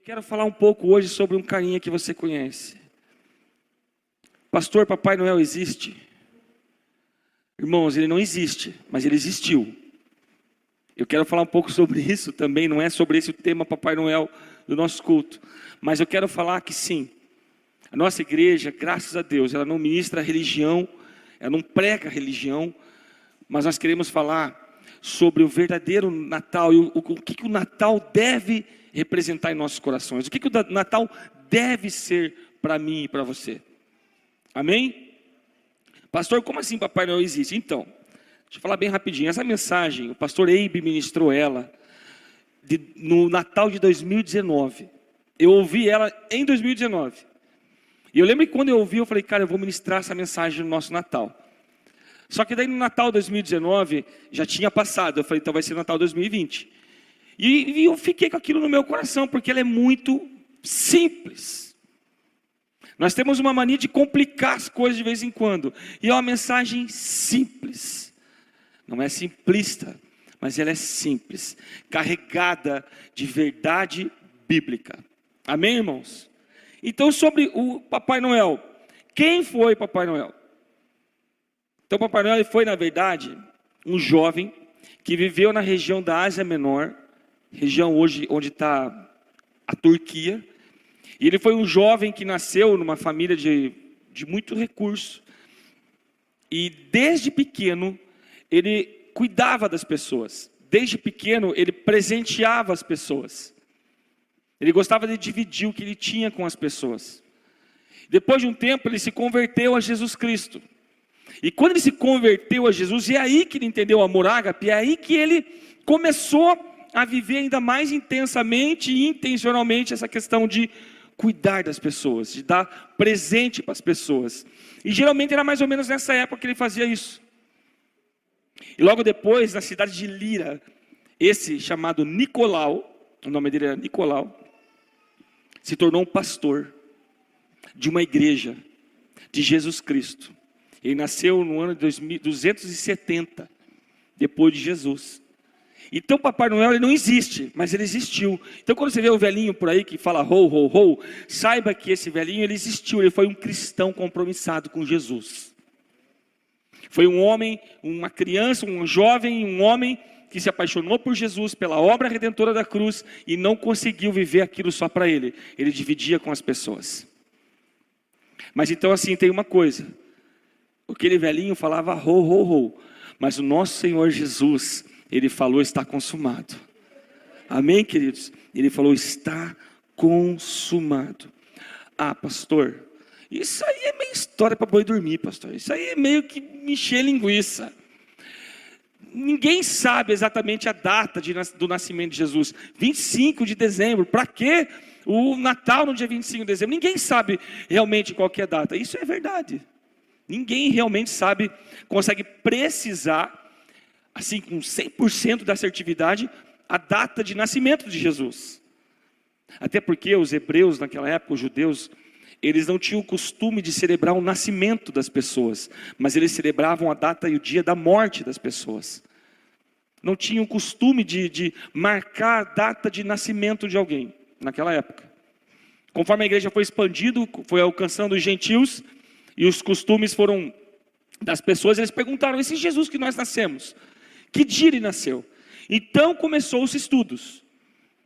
quero falar um pouco hoje sobre um carinha que você conhece. Pastor, Papai Noel existe? Irmãos, ele não existe, mas ele existiu. Eu quero falar um pouco sobre isso também, não é sobre esse o tema Papai Noel do nosso culto. Mas eu quero falar que sim, a nossa igreja, graças a Deus, ela não ministra religião, ela não prega religião, mas nós queremos falar sobre o verdadeiro Natal e o que o Natal deve representar em nossos corações. O que o Natal deve ser para mim e para você. Amém? Pastor, como assim Papai Noel existe? Então, deixa eu falar bem rapidinho. Essa mensagem, o pastor Eibe ministrou ela no Natal de 2019. Eu ouvi ela em 2019. E eu lembro que quando eu ouvi, eu falei, cara, eu vou ministrar essa mensagem no nosso Natal. Só que daí no Natal 2019, já tinha passado. Eu falei, então vai ser Natal 2020. E eu fiquei com aquilo no meu coração, porque ela é muito simples. Nós temos uma mania de complicar as coisas de vez em quando. E é uma mensagem simples. Não é simplista, mas ela é simples. Carregada de verdade bíblica. Amém, irmãos? Então, sobre o Papai Noel. Quem foi Papai Noel? Então, Papai Noel foi, na verdade, um jovem que viveu na região da Ásia Menor, região hoje onde está a Turquia. E ele foi um jovem que nasceu numa família de muito recurso. E desde pequeno, ele cuidava das pessoas. Desde pequeno, ele presenteava as pessoas. Ele gostava de dividir o que ele tinha com as pessoas. Depois de um tempo, ele se converteu a Jesus Cristo. E quando ele se converteu a Jesus, é aí que ele entendeu o amor ágape, é aí que ele começou a viver ainda mais intensamente e intencionalmente essa questão de cuidar das pessoas, de dar presente para as pessoas. E geralmente era mais ou menos nessa época que ele fazia isso. E logo depois, na cidade de Lira, esse chamado Nicolau, o nome dele era Nicolau, se tornou um pastor de uma igreja de Jesus Cristo. Ele nasceu no ano de 270, depois de Jesus. Então Papai Noel ele não existe, mas ele existiu. Então quando você vê o velhinho por aí que fala ho, ho, ho, saiba que esse velhinho ele existiu, ele foi um cristão compromissado com Jesus. Foi um homem, uma criança, um jovem, um homem que se apaixonou por Jesus, pela obra redentora da cruz e não conseguiu viver aquilo só para ele. Ele dividia com as pessoas. Mas então assim, tem uma coisa. Aquele velhinho falava ho, ho, ho. Mas o nosso Senhor Jesus, ele falou está consumado. Amém, queridos? Ele falou está consumado. Ah, pastor, isso aí é meio história para boi dormir, pastor. Isso aí é meio que encher linguiça. Ninguém sabe exatamente a data do nascimento de Jesus. 25 de dezembro. Para quê o Natal no dia 25 de dezembro? Ninguém sabe realmente qual que é a data. Isso é verdade. Ninguém realmente sabe, consegue precisar, assim com 100% da assertividade, a data de nascimento de Jesus. Até porque os hebreus naquela época, os judeus, eles não tinham o costume de celebrar o nascimento das pessoas, mas eles celebravam a data e o dia da morte das pessoas. Não tinham o costume de marcar a data de nascimento de alguém, naquela época. Conforme a igreja foi expandindo, foi alcançando os gentios, e os costumes foram das pessoas, eles perguntaram, esse Jesus que nós nascemos, que dia ele nasceu? Então começou os estudos.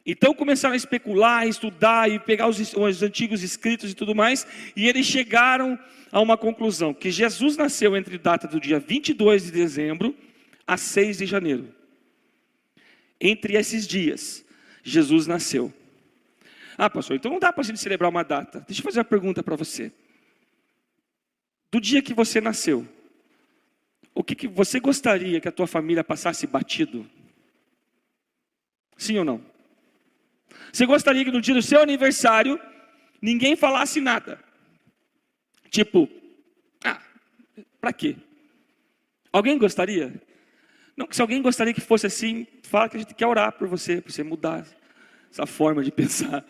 Então começaram a especular, a estudar e pegar os antigos escritos e tudo mais, e eles chegaram a uma conclusão, que Jesus nasceu entre a data do dia 22 de dezembro a 6 de janeiro. Entre esses dias, Jesus nasceu. Ah, pastor, então não dá para a gente celebrar uma data. Deixa eu fazer uma pergunta para você. Do dia que você nasceu, o que você gostaria que a tua família passasse batido? Sim ou não? Você gostaria que no dia do seu aniversário, ninguém falasse nada? Tipo, pra quê? Alguém gostaria? Não, se alguém gostaria que fosse assim, fala que a gente quer orar por você, para você mudar essa forma de pensar.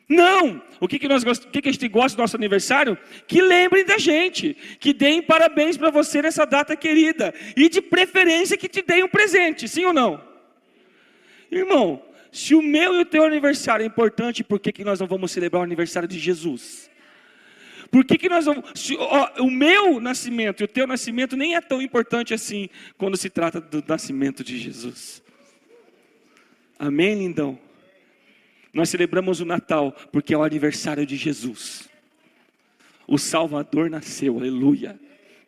Não! O que a gente gosta do nosso aniversário? Que lembrem da gente, que deem parabéns para você nessa data querida, e de preferência que te deem um presente, sim ou não? Irmão, Se o meu e o teu aniversário é importante, por que nós não vamos celebrar o aniversário de Jesus? Por que nós vamos... o meu nascimento e o teu nascimento nem é tão importante assim, quando se trata do nascimento de Jesus. Amém, lindão? Nós celebramos o Natal, porque é o aniversário de Jesus. O Salvador nasceu, aleluia.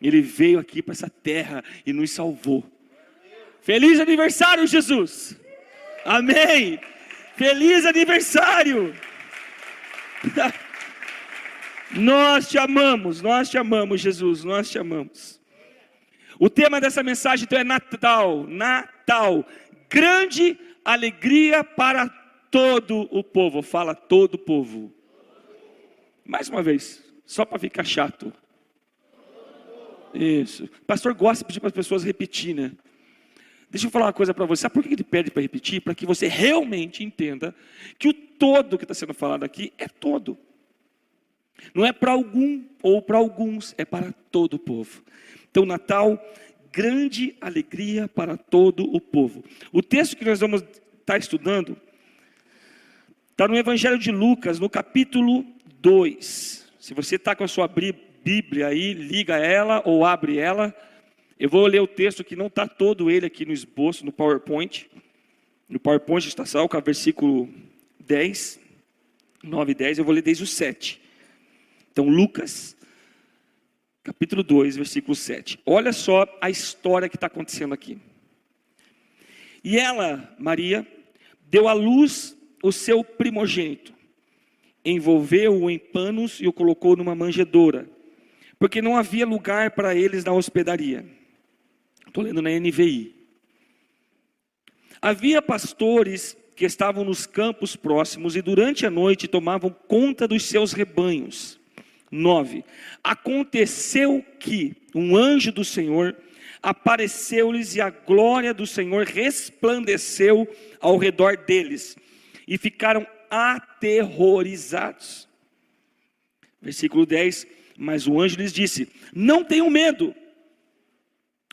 Ele veio aqui para essa terra e nos salvou. Feliz aniversário, Jesus! Amém! Feliz aniversário! Nós te amamos, Jesus, nós te amamos. O tema dessa mensagem então é Natal, Natal, grande alegria para todo o povo. Fala todo o povo. Mais uma vez, só para ficar chato. Isso. O pastor gosta de pedir para as pessoas repetir, né? Deixa eu falar uma coisa para você. Sabe por que ele pede para repetir? Para que você realmente entenda que o todo que está sendo falado aqui é todo. Não é para algum ou para alguns, é para todo o povo. Então, Natal, grande alegria para todo o povo. O texto que nós vamos estar estudando está no Evangelho de Lucas, no capítulo 2. Se você está com a sua Bíblia aí, liga ela ou abre ela. Eu vou ler o texto que não está todo ele aqui no esboço, no PowerPoint. No PowerPoint está salvo, versículo 10, 9 e 10, eu vou ler desde o 7. Então, Lucas, capítulo 2, versículo 7. Olha só a história que está acontecendo aqui. E ela, Maria, deu à luz o seu primogênito, envolveu-o em panos e o colocou numa manjedoura, porque não havia lugar para eles na hospedaria. Estou lendo na NVI. Havia pastores que estavam nos campos próximos e durante a noite tomavam conta dos seus rebanhos. 9. Aconteceu que um anjo do Senhor apareceu-lhes e a glória do Senhor resplandeceu ao redor deles e ficaram aterrorizados. Versículo 10. Mas o anjo lhes disse: não tenham medo,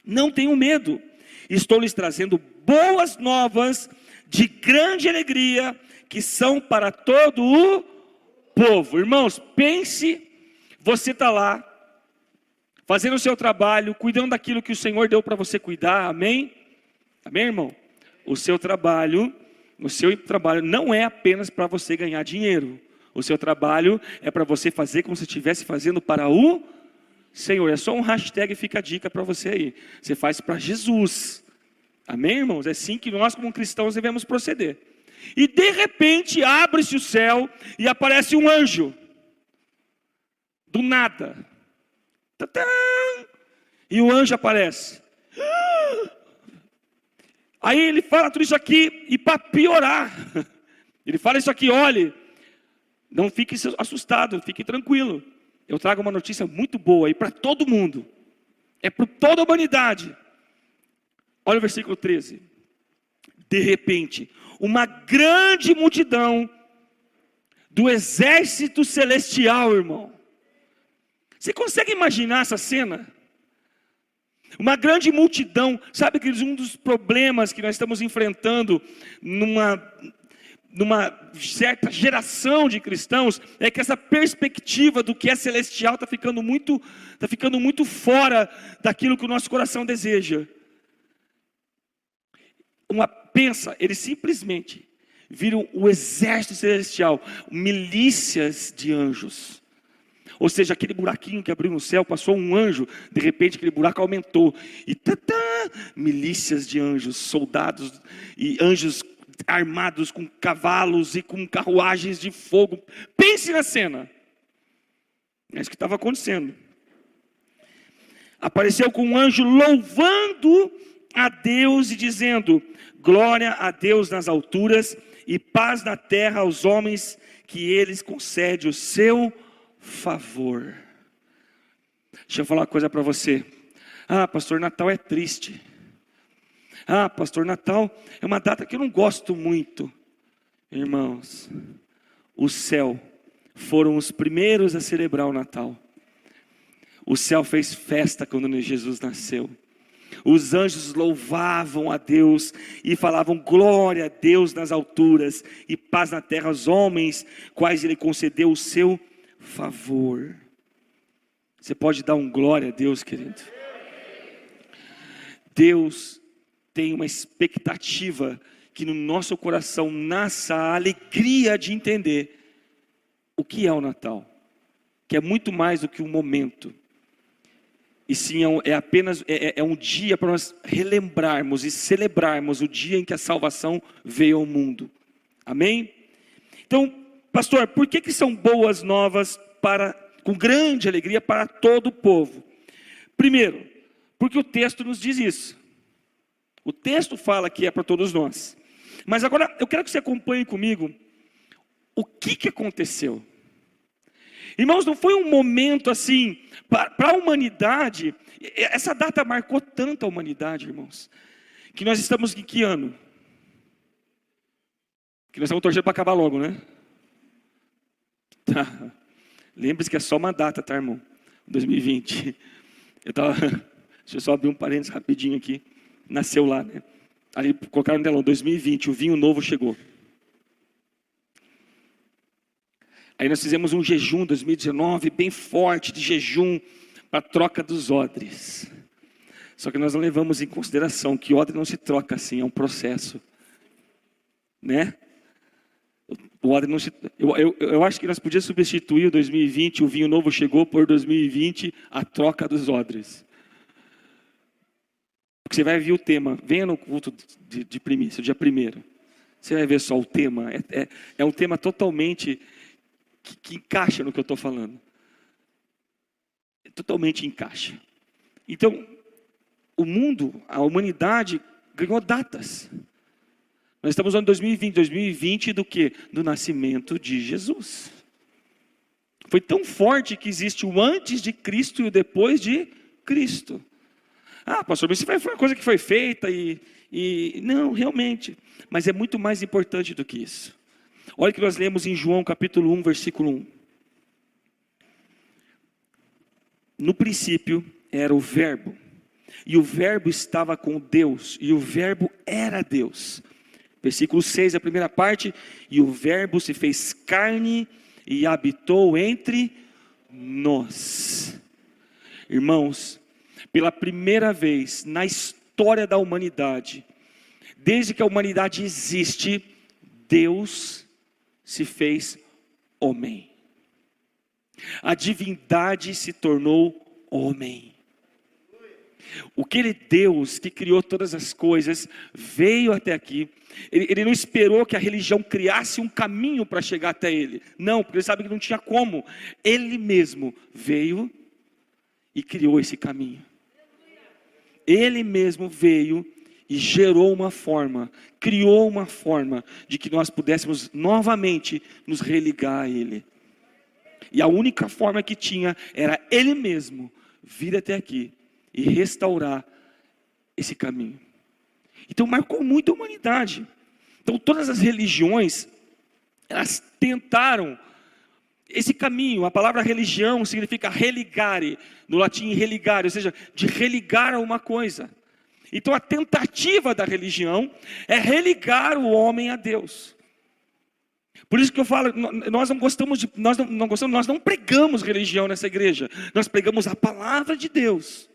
não tenham medo, estou lhes trazendo boas novas de grande alegria, que são para todo o povo. Irmãos, pense, você está lá, fazendo o seu trabalho, cuidando daquilo que o Senhor deu para você cuidar, amém? Amém, irmão? O seu trabalho não é apenas para você ganhar dinheiro. O seu trabalho é para você fazer como se estivesse fazendo para o Senhor. É só um hashtag, fica a dica para você aí. Você faz para Jesus. Amém, irmãos? É assim que nós, como cristãos, devemos proceder. E de repente, abre-se o céu e aparece um anjo. Do nada. Tadã! E o anjo aparece. Aí ele fala tudo isso aqui, e para piorar, ele fala isso aqui: olhe, não fique assustado, fique tranquilo. Eu trago uma notícia muito boa aí para todo mundo. É para toda a humanidade. Olha o versículo 13. De repente, uma grande multidão do exército celestial, irmão. Você consegue imaginar essa cena? Uma grande multidão. Sabe que um dos problemas que nós estamos enfrentando numa certa geração de cristãos é que essa perspectiva do que é celestial está ficando muito fora daquilo que o nosso coração deseja. Pensa, eles simplesmente viram o exército celestial, milícias de anjos. Ou seja, aquele buraquinho que abriu no céu, passou um anjo, de repente aquele buraco aumentou. E milícias de anjos, soldados e anjos armados com cavalos e com carruagens de fogo. Pense na cena. É isso que estava acontecendo. Apareceu com um anjo louvando a Deus e dizendo: glória a Deus nas alturas e paz na terra aos homens que eles concede o seu favor. Deixa eu falar uma coisa para você. Pastor, Natal é triste. Pastor, Natal é uma data que eu não gosto muito. Irmãos, o céu foram os primeiros a celebrar o Natal. O céu fez festa quando Jesus nasceu. os anjos louvavam a Deus e falavam glória a Deus nas alturas e paz na terra aos homens, quais Ele concedeu o seu favor. Você pode dar um glória a Deus, querido? Deus tem uma expectativa que no nosso coração nasça a alegria de entender o que é o Natal, que é muito mais do que um momento, e sim apenas um dia para nós relembrarmos e celebrarmos o dia em que a salvação veio ao mundo. Amém? Então, pastor, por que são boas novas com grande alegria para todo o povo? Primeiro, porque o texto nos diz isso. O texto fala que é para todos nós. Mas agora eu quero que você acompanhe comigo o que aconteceu. Irmãos, não foi um momento assim, para a humanidade, essa data marcou tanto a humanidade, irmãos, que nós estamos em que ano? Que nós estamos torcendo para acabar logo, né? Tá. Lembre-se que é só uma data, tá, irmão? 2020. Deixa eu só abrir um parênteses rapidinho aqui. Nasceu lá, né? Ali colocaram no telão, 2020, o vinho novo chegou. Aí nós fizemos um jejum 2019, bem forte, de jejum, para a troca dos odres. Só que nós não levamos em consideração que odre não se troca assim, é um processo. Né? O odre não se... eu acho que nós podíamos substituir o 2020, o vinho novo chegou, por 2020, a troca dos odres. Porque você vai ver o tema, venha no culto de primícia, dia 1º. Você vai ver só o tema, é um tema totalmente... Que encaixa no que eu estou falando. Totalmente encaixa. Então, o mundo, a humanidade ganhou datas. Nós estamos no ano 2020 do quê? Do nascimento de Jesus. Foi tão forte que existe o antes de Cristo e o depois de Cristo. Ah, pastor, mas isso foi uma coisa que foi feita e... Não, realmente. Mas é muito mais importante do que isso. Olha o que nós lemos em João capítulo 1, versículo 1. No princípio era o verbo, e o verbo estava com Deus, e o verbo era Deus. Versículo 6, a primeira parte, e o verbo se fez carne e habitou entre nós. Irmãos, pela primeira vez na história da humanidade, desde que a humanidade existe, Deus se fez homem. A divindade se tornou homem. Aquele Deus que criou todas as coisas veio até aqui. Ele não esperou que a religião criasse um caminho para chegar até ele. Não, porque ele sabe que não tinha como. Ele mesmo veio e criou esse caminho. Ele mesmo veio e gerou uma forma, criou uma forma de que nós pudéssemos novamente nos religar a Ele. E a única forma que tinha era Ele mesmo vir até aqui e restaurar esse caminho. Então marcou muito a humanidade. Então todas as religiões, elas tentaram esse caminho. A palavra religião significa religare, no latim religare, ou seja, de religar a uma coisa. Então a tentativa da religião é religar o homem a Deus. Por isso que eu falo, nós não pregamos religião nessa igreja, nós pregamos a palavra de Deus.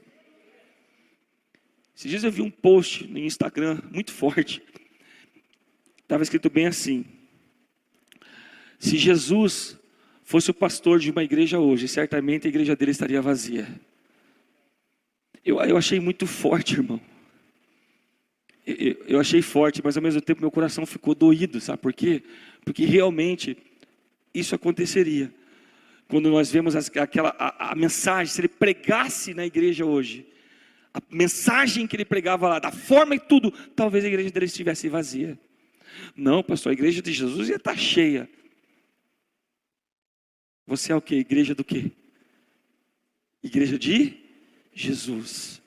Esses dias eu vi um post no Instagram, muito forte, estava escrito bem assim: se Jesus fosse o pastor de uma igreja hoje, certamente a igreja dele estaria vazia. Eu achei muito forte, irmão. Eu achei forte, mas ao mesmo tempo meu coração ficou doído, sabe por quê? Porque realmente isso aconteceria. Quando nós vemos a mensagem, se ele pregasse na igreja hoje, a mensagem que ele pregava lá, da forma e tudo, talvez a igreja dele estivesse vazia. Não, pastor, a igreja de Jesus ia estar cheia. Você é o quê? Igreja do quê? Igreja de Jesus.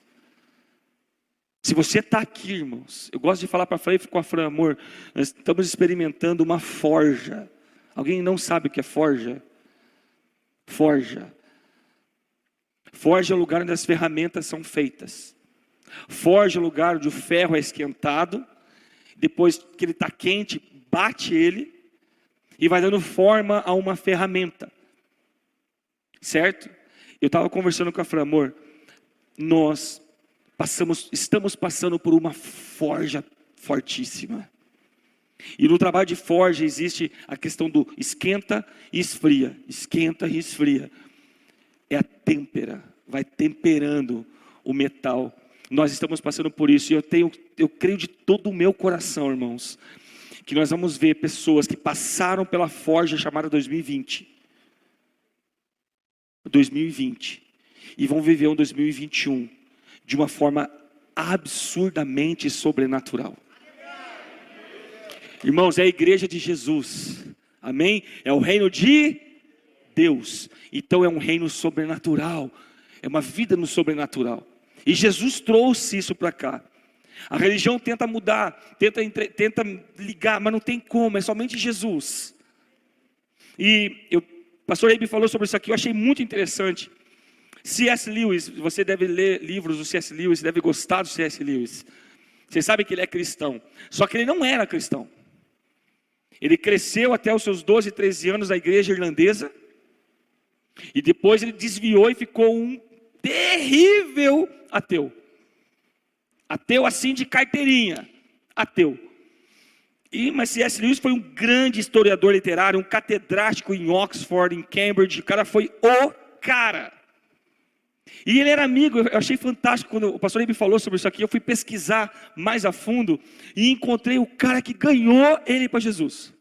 Se você está aqui, irmãos, eu gosto de falar para a Fran e com a Fran, amor, nós estamos experimentando uma forja. Alguém não sabe o que é forja? Forja. Forja é o lugar onde as ferramentas são feitas. Forja é o lugar onde o ferro é esquentado, depois que ele está quente, bate ele, e vai dando forma a uma ferramenta, certo? Eu estava conversando com a Fran, amor, nós estamos passando por uma forja fortíssima, e no trabalho de forja existe a questão do esquenta e esfria, é a têmpera, vai temperando o metal. Nós estamos passando por isso, e eu creio de todo o meu coração, irmãos, que nós vamos ver pessoas que passaram pela forja chamada 2020, e vão viver um 2021 de uma forma absurdamente sobrenatural. Irmãos, é a igreja de Jesus, amém? É o reino de Deus, então é um reino sobrenatural, é uma vida no sobrenatural, e Jesus trouxe isso para cá. A religião tenta mudar, tenta ligar, mas não tem como, é somente Jesus. E o pastor Eibe falou sobre isso aqui, eu achei muito interessante. C.S. Lewis, você deve ler livros do C.S. Lewis, deve gostar do C.S. Lewis. Você sabe que ele é cristão, só que ele não era cristão. Ele cresceu até os seus 12, 13 anos na igreja irlandesa, e depois ele desviou e ficou um terrível ateu. Ateu assim de carteirinha, ateu. Mas C.S. Lewis foi um grande historiador literário, um catedrático em Oxford, em Cambridge, o cara foi o cara. E ele era amigo, eu achei fantástico quando o pastor Eibe falou sobre isso aqui, eu fui pesquisar mais a fundo e encontrei o cara que ganhou ele para Jesus.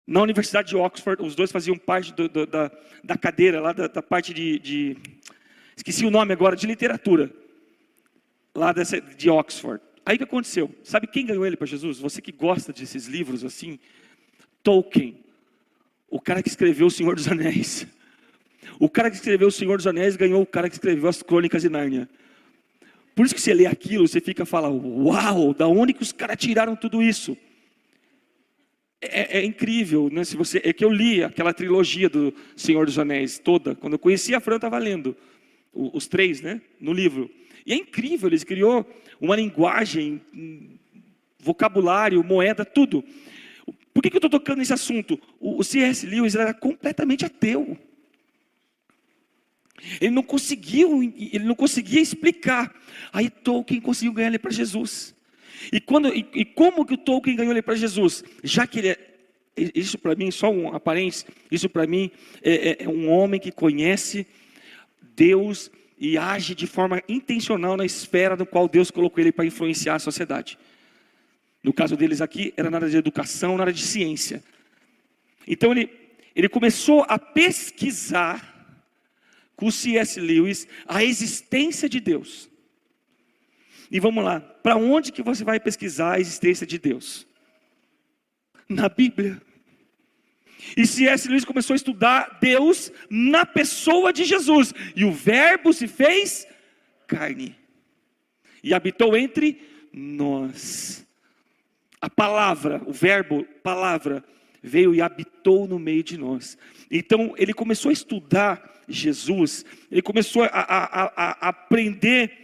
Na Universidade de Oxford, os dois faziam parte da cadeira, lá da parte esqueci o nome agora, de literatura, lá de Oxford. Aí o que aconteceu? Sabe quem ganhou ele para Jesus? Você que gosta desses livros assim, Tolkien, o cara que escreveu O Senhor dos Anéis. O cara que escreveu O Senhor dos Anéis ganhou o cara que escreveu as Crônicas de Nárnia. Por isso que você lê aquilo, você fica falando, uau, da onde que os caras tiraram tudo isso? É incrível, né? É que eu li aquela trilogia do Senhor dos Anéis toda, quando eu conheci a Fran, eu estava lendo os 3, né, no livro. E é incrível, eles criou uma linguagem, vocabulário, moeda, tudo. Por que eu estou tocando nesse assunto? O C.S. Lewis era completamente ateu. Ele não conseguia explicar. Aí Tolkien conseguiu ganhar ele para Jesus. E como que o Tolkien ganhou ele para Jesus? Já que isso para mim, só um aparente, isso para mim é um homem que conhece Deus e age de forma intencional na esfera no qual Deus colocou ele para influenciar a sociedade. No caso deles aqui, era na área de educação, na área de ciência. Então ele começou a pesquisar com o C.S. Lewis a existência de Deus. E vamos lá, para onde que você vai pesquisar a existência de Deus? Na Bíblia. E C.S. Lewis começou a estudar Deus na pessoa de Jesus. E o verbo se fez carne. E habitou entre nós. A palavra, o verbo, palavra, veio e habitou no meio de nós. Então ele começou a estudar Jesus. Ele começou a aprender.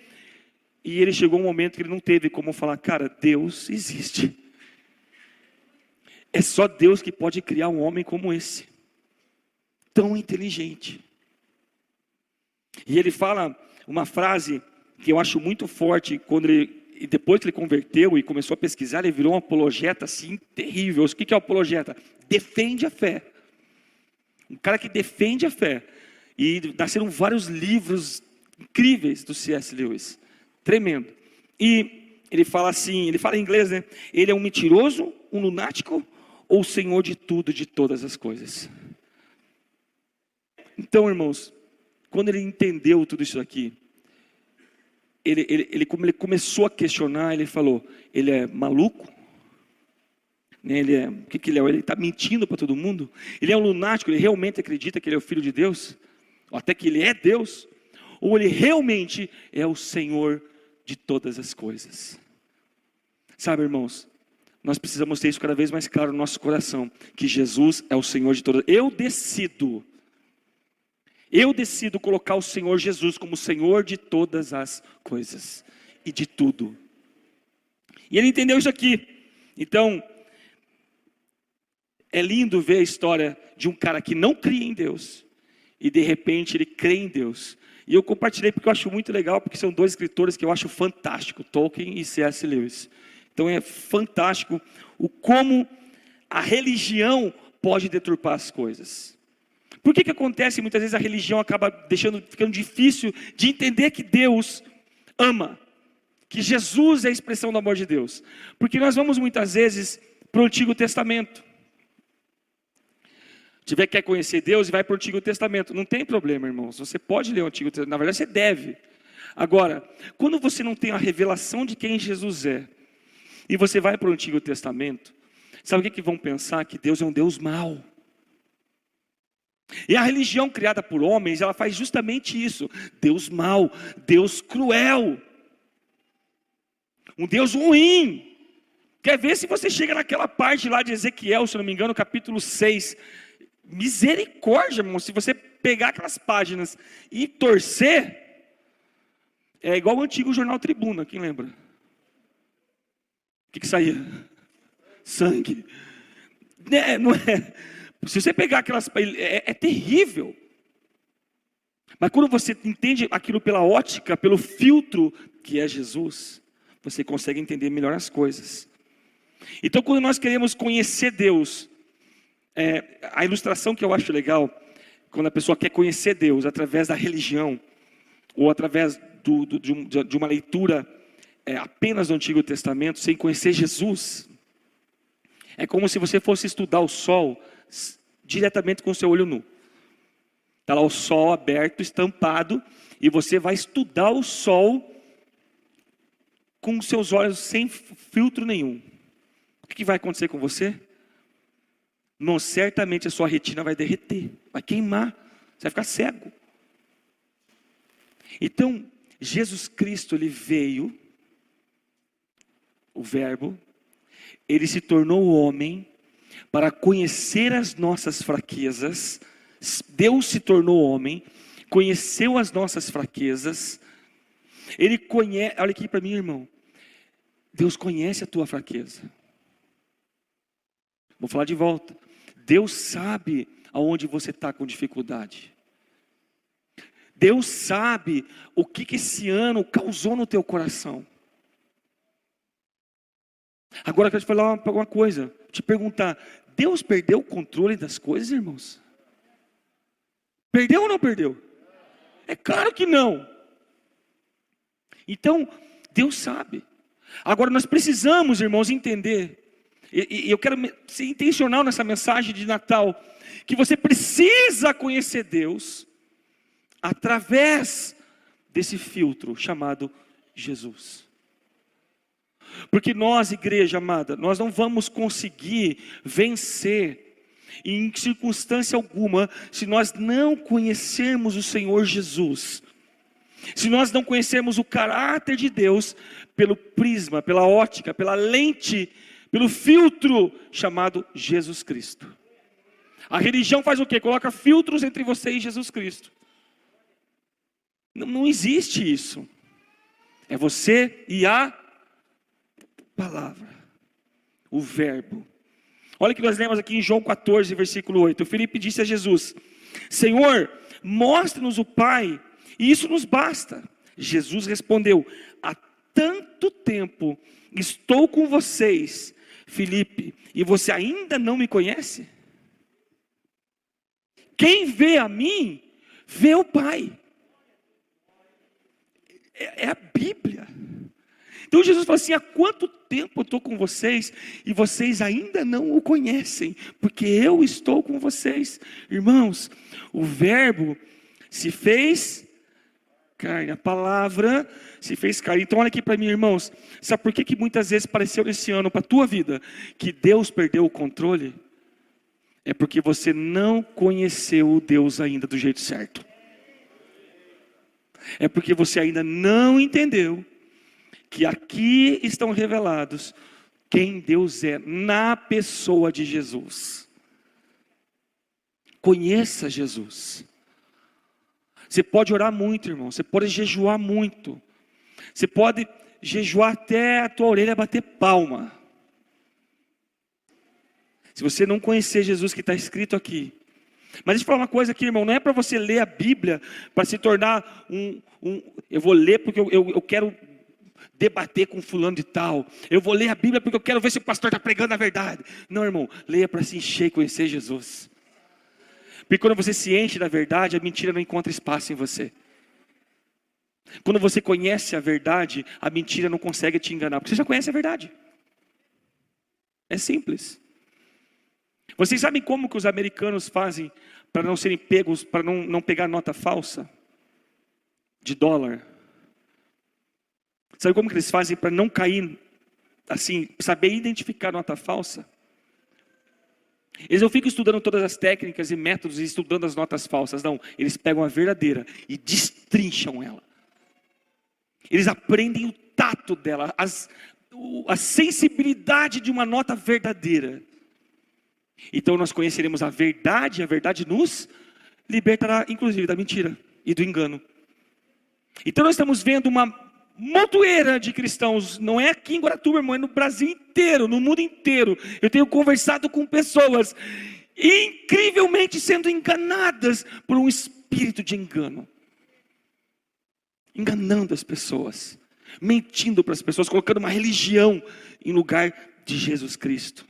E ele chegou um momento que ele não teve como falar, cara, Deus existe. É só Deus que pode criar um homem como esse, tão inteligente. E ele fala uma frase que eu acho muito forte, e depois que ele converteu e começou a pesquisar, ele virou um apologeta assim, terrível. O que é um apologeta? Defende a fé. Um cara que defende a fé. E nasceram vários livros incríveis do C.S. Lewis. Tremendo. E ele fala assim, ele fala em inglês, né? Ele é um mentiroso, um lunático, ou o Senhor de tudo, de todas as coisas. Então, irmãos, quando ele entendeu tudo isso aqui, ele começou a questionar, ele falou, ele é maluco? Né? O que ele é? Ele está mentindo para todo mundo? Ele é um lunático, ele realmente acredita que ele é o Filho de Deus? Ou até que ele é Deus? Ou ele realmente é o Senhor de todas as coisas? Sabe, irmãos, nós precisamos ter isso cada vez mais claro no nosso coração, que Jesus é o Senhor de todas. Eu decido Eu decido colocar o Senhor Jesus como Senhor de todas as coisas e de tudo. E ele entendeu isso aqui. Então, é lindo ver a história de um cara que não cria em Deus e de repente ele crê em Deus. E eu compartilhei porque eu acho muito legal, porque são dois escritores que eu acho fantástico, Tolkien e C.S. Lewis. Então é fantástico o como a religião pode deturpar as coisas. Por que acontece? Muitas vezes a religião acaba ficando difícil de entender que Deus ama, que Jesus é a expressão do amor de Deus. Porque nós vamos muitas vezes para o Antigo Testamento. Se quer conhecer Deus e vai para o Antigo Testamento, não tem problema, irmãos. Você pode ler o Antigo Testamento, na verdade você deve. Agora, quando você não tem a revelação de quem Jesus é, e você vai para o Antigo Testamento, sabe o que vão pensar? Que Deus é um Deus mau. E a religião criada por homens, ela faz justamente isso. Deus mau, Deus cruel, um Deus ruim. Quer ver se você chega naquela parte lá de Ezequiel, se não me engano, capítulo 6. Misericórdia, irmão, se você pegar aquelas páginas e torcer, é igual o antigo jornal Tribuna, quem lembra? O que saía? Sangue. Não é? Se você pegar aquelas, é terrível. Mas quando você entende aquilo pela ótica, pelo filtro que é Jesus, você consegue entender melhor as coisas. Então quando nós queremos conhecer Deus, a ilustração que eu acho legal, quando a pessoa quer conhecer Deus através da religião, ou através de uma leitura apenas do Antigo Testamento, sem conhecer Jesus, é como se você fosse estudar o sol diretamente com o seu olho nu. Está lá o sol aberto, estampado, e você vai estudar o sol com os seus olhos sem filtro nenhum. O que vai acontecer com você? Não, certamente a sua retina vai derreter, vai queimar, você vai ficar cego. Então, Jesus Cristo, ele veio, o Verbo, ele se tornou homem para conhecer as nossas fraquezas. Deus se tornou homem, conheceu as nossas fraquezas. Ele conhece, olha aqui para mim, irmão. Deus conhece a tua fraqueza. Vou falar de volta. Deus sabe aonde você está com dificuldade. Deus sabe o que esse ano causou no teu coração. Agora eu quero te falar uma coisa, te perguntar, Deus perdeu o controle das coisas, irmãos? Perdeu ou não perdeu? É claro que não. Então, Deus sabe. Agora nós precisamos, irmãos, entender, e eu quero ser intencional nessa mensagem de Natal, que você precisa conhecer Deus através desse filtro chamado Jesus. Porque nós, igreja amada, nós não vamos conseguir vencer em circunstância alguma se nós não conhecermos o Senhor Jesus. Se nós não conhecermos o caráter de Deus pelo prisma, pela ótica, pela lente, pelo filtro chamado Jesus Cristo. A religião faz o quê? Coloca filtros entre você e Jesus Cristo. Não existe isso. É você e a palavra, o verbo. Olha o que nós lemos aqui em João 14, versículo 8. O Filipe disse a Jesus: Senhor, mostre-nos o Pai, e isso nos basta. Jesus respondeu: há tanto tempo estou com vocês, Filipe, e você ainda não me conhece? Quem vê a mim, vê o Pai. É a Bíblia. Então Jesus falou assim: há quanto tempo eu estou com vocês e vocês ainda não o conhecem, porque eu estou com vocês. Irmãos, o verbo se fez carne, a palavra se fez carne. Então olha aqui para mim, irmãos, sabe por que muitas vezes pareceu nesse ano para a tua vida que Deus perdeu o controle? É porque você não conheceu o Deus ainda do jeito certo. É porque você ainda não entendeu que aqui estão revelados quem Deus é na pessoa de Jesus. Conheça Jesus. Você pode orar muito, irmão. Você pode jejuar muito. Você pode jejuar até a tua orelha bater palma. Se você não conhecer Jesus que está escrito aqui. Mas deixa eu falar uma coisa aqui, irmão. Não é para você ler a Bíblia para se tornar eu vou ler porque eu quero debater com fulano de tal. Eu vou ler a Bíblia porque eu quero ver se o pastor está pregando a verdade. Não, irmão. Leia para se encher e conhecer Jesus. Porque quando você se enche da verdade, a mentira não encontra espaço em você. Quando você conhece a verdade, a mentira não consegue te enganar, porque você já conhece a verdade. É simples. Vocês sabem como que os americanos fazem para não serem pegos, para não pegar nota falsa de dólar? Sabe como que eles fazem para não cair, assim, saber identificar nota falsa? Eles não ficam estudando todas as técnicas e métodos e estudando as notas falsas, não. Eles pegam a verdadeira e destrincham ela. Eles aprendem o tato dela, a sensibilidade de uma nota verdadeira. Então nós conheceremos a verdade, e a verdade nos libertará, inclusive, da mentira e do engano. Então nós estamos vendo uma montoeira de cristãos, não é aqui em Guaratuba, irmão, é no Brasil inteiro, no mundo inteiro. Eu tenho conversado com pessoas incrivelmente sendo enganadas por um espírito de engano. Enganando as pessoas, mentindo para as pessoas, colocando uma religião em lugar de Jesus Cristo.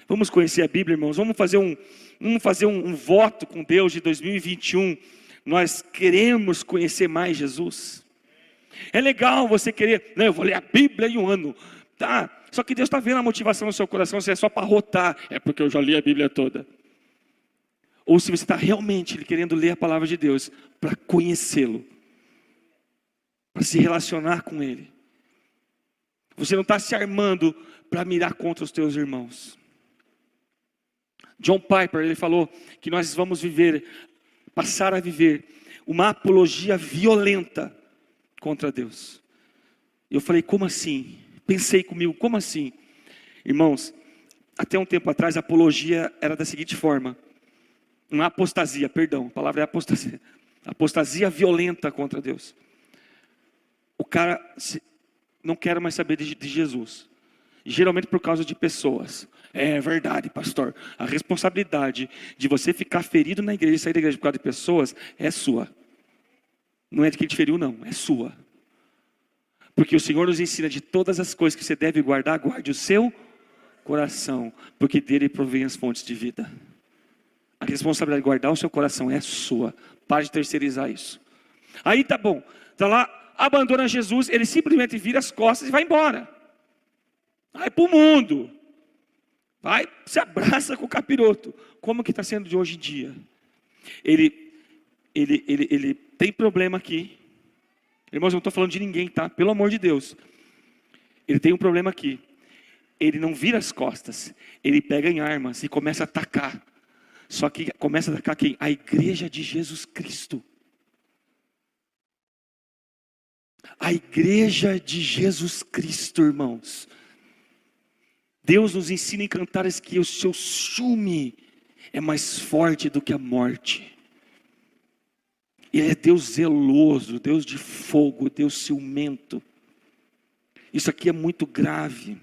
Vamos conhecer a Bíblia, irmãos. Vamos fazer um voto com Deus de 2021. Nós queremos conhecer mais Jesus. É legal você querer, não, eu vou ler a Bíblia em um ano, tá? Só que Deus está vendo a motivação no seu coração, se é só para rotar, é porque eu já li a Bíblia toda. Ou se você está realmente querendo ler a palavra de Deus para conhecê-lo, para se relacionar com Ele. Você não está se armando para mirar contra os teus irmãos. John Piper, ele falou que nós vamos passar a viver uma apologia violenta contra Deus. Eu falei, como assim? Pensei comigo, como assim? Irmãos, até um tempo atrás a apologia era da seguinte forma. Uma apostasia, perdão, a palavra é apostasia. Apostasia violenta contra Deus. O cara não quer mais saber de Jesus. Geralmente por causa de pessoas. É verdade, pastor. A responsabilidade de você ficar ferido na igreja e sair da igreja por causa de pessoas é sua. Não é de quem te feriu, não. É sua. Porque o Senhor nos ensina de todas as coisas que você deve guardar, guarde o seu coração. Porque dele provém as fontes de vida. A responsabilidade de guardar o seu coração é sua. Pare de terceirizar isso. Aí tá bom. Tá lá, abandona Jesus. Ele simplesmente vira as costas e vai embora. Vai para o mundo. Vai, se abraça com o capiroto. Como que está sendo de hoje em dia? Ele tem problema aqui. Irmãos, eu não estou falando de ninguém, tá? Pelo amor de Deus. Ele tem um problema aqui. Ele não vira as costas. Ele pega em armas e começa a atacar. Só que começa a atacar quem? A igreja de Jesus Cristo. A igreja de Jesus Cristo, irmãos. Deus nos ensina em Cantares que o seu ciúme é mais forte do que a morte. Ele é Deus zeloso, Deus de fogo, Deus ciumento. Isso aqui é muito grave.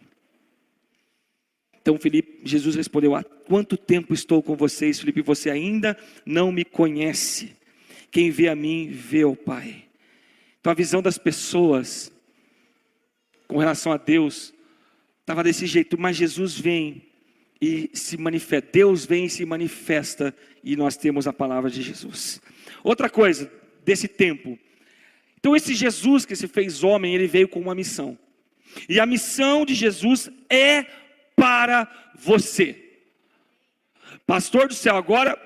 Então Jesus respondeu, há quanto tempo estou com vocês, Filipe, você ainda não me conhece. Quem vê a mim, vê o Pai. Então a visão das pessoas com relação a Deus estava desse jeito, mas Jesus vem e se manifesta. Deus vem e se manifesta e nós temos a palavra de Jesus. Outra coisa desse tempo. Então esse Jesus que se fez homem, ele veio com uma missão. E a missão de Jesus é para você. Pastor do céu, agora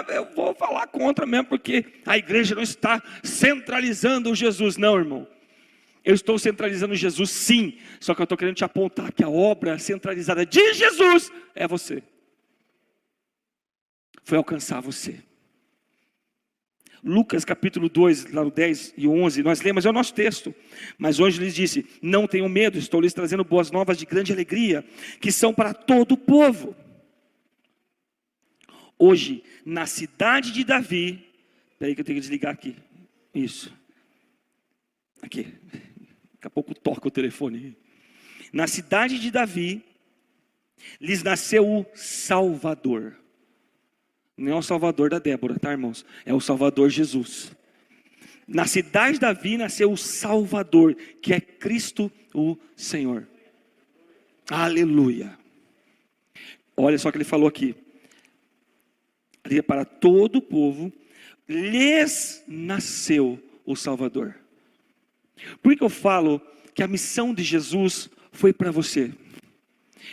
eu vou falar contra mesmo, porque a igreja não está centralizando o Jesus. Não, irmão. Eu estou centralizando Jesus, sim. Só que eu estou querendo te apontar que a obra centralizada de Jesus é você. Foi alcançar você. Lucas capítulo 2, lá no 10 e 11, nós lemos, é o nosso texto. Mas hoje lhes disse, não tenham medo, estou lhes trazendo boas novas de grande alegria, que são para todo o povo. hoje, na cidade de Davi, espera aí que eu tenho que desligar aqui, isso, aqui, daqui a pouco toca o telefone, na cidade de Davi, lhes nasceu o Salvador, não é o Salvador da Débora, tá, irmãos? É o Salvador Jesus. Na cidade de Davi nasceu o Salvador, que é Cristo o Senhor. Aleluia. Olha só o que ele falou aqui. Para todo o povo, lhes nasceu o Salvador. Por que eu falo que a missão de Jesus foi para você?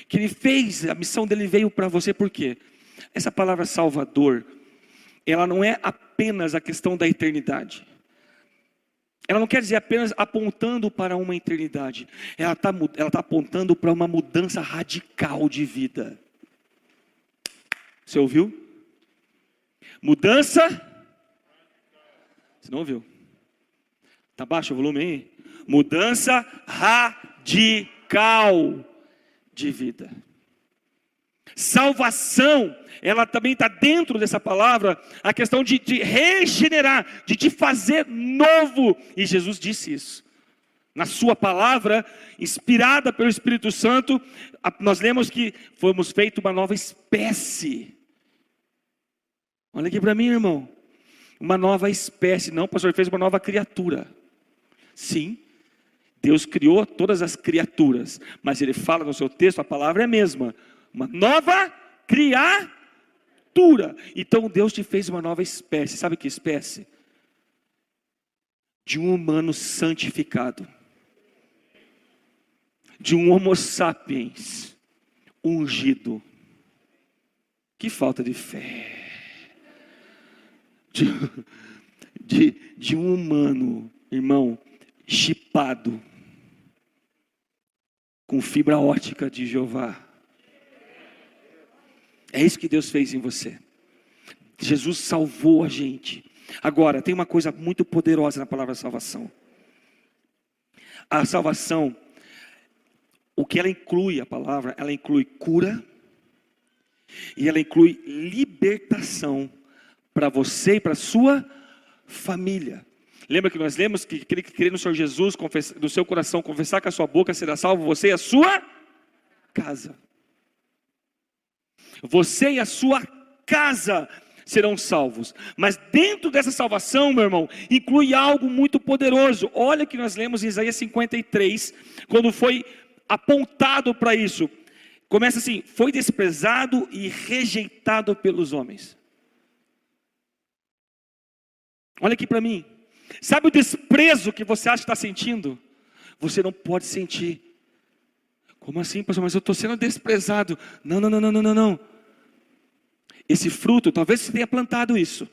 Que ele fez, a missão dele veio para você, por quê? Essa palavra Salvador, ela não é apenas a questão da eternidade. Ela não quer dizer apenas apontando para uma eternidade. Ela está apontando para uma mudança radical de vida. Você ouviu? Mudança. Você não ouviu? Está baixo o volume aí? Mudança radical de vida. Salvação, ela também está dentro dessa palavra, a questão de regenerar, de te fazer novo. E Jesus disse isso. Na sua palavra, inspirada pelo Espírito Santo, nós lemos que fomos feitos uma nova espécie. Olha aqui para mim, irmão. Uma nova espécie. Não, o pastor fez uma nova criatura. Sim, Deus criou todas as criaturas. Mas ele fala no seu texto, a palavra é a mesma. Uma nova criatura. Então Deus te fez uma nova espécie. Sabe que espécie? De um humano santificado. De um homo sapiens ungido. Que falta de fé. De um humano, irmão, chipado. Com fibra ótica de Jeová. É isso que Deus fez em você. Jesus salvou a gente. Agora, tem uma coisa muito poderosa na palavra salvação. A salvação, o que ela inclui, a palavra, ela inclui cura. E ela inclui libertação para você e para a sua família. Lembra que nós lemos que aquele que crê no Senhor Jesus, no seu coração, confessar com a sua boca, será salvo você e a sua casa. Você e a sua casa serão salvos. Mas dentro dessa salvação, meu irmão, inclui algo muito poderoso. Olha que nós lemos em Isaías 53, quando foi apontado para isso. Começa assim: foi desprezado e rejeitado pelos homens. Olha aqui para mim. Sabe o desprezo que você acha que está sentindo? Você não pode sentir. Como assim, pastor? Mas eu estou sendo desprezado. Não. Esse fruto, talvez você tenha plantado isso.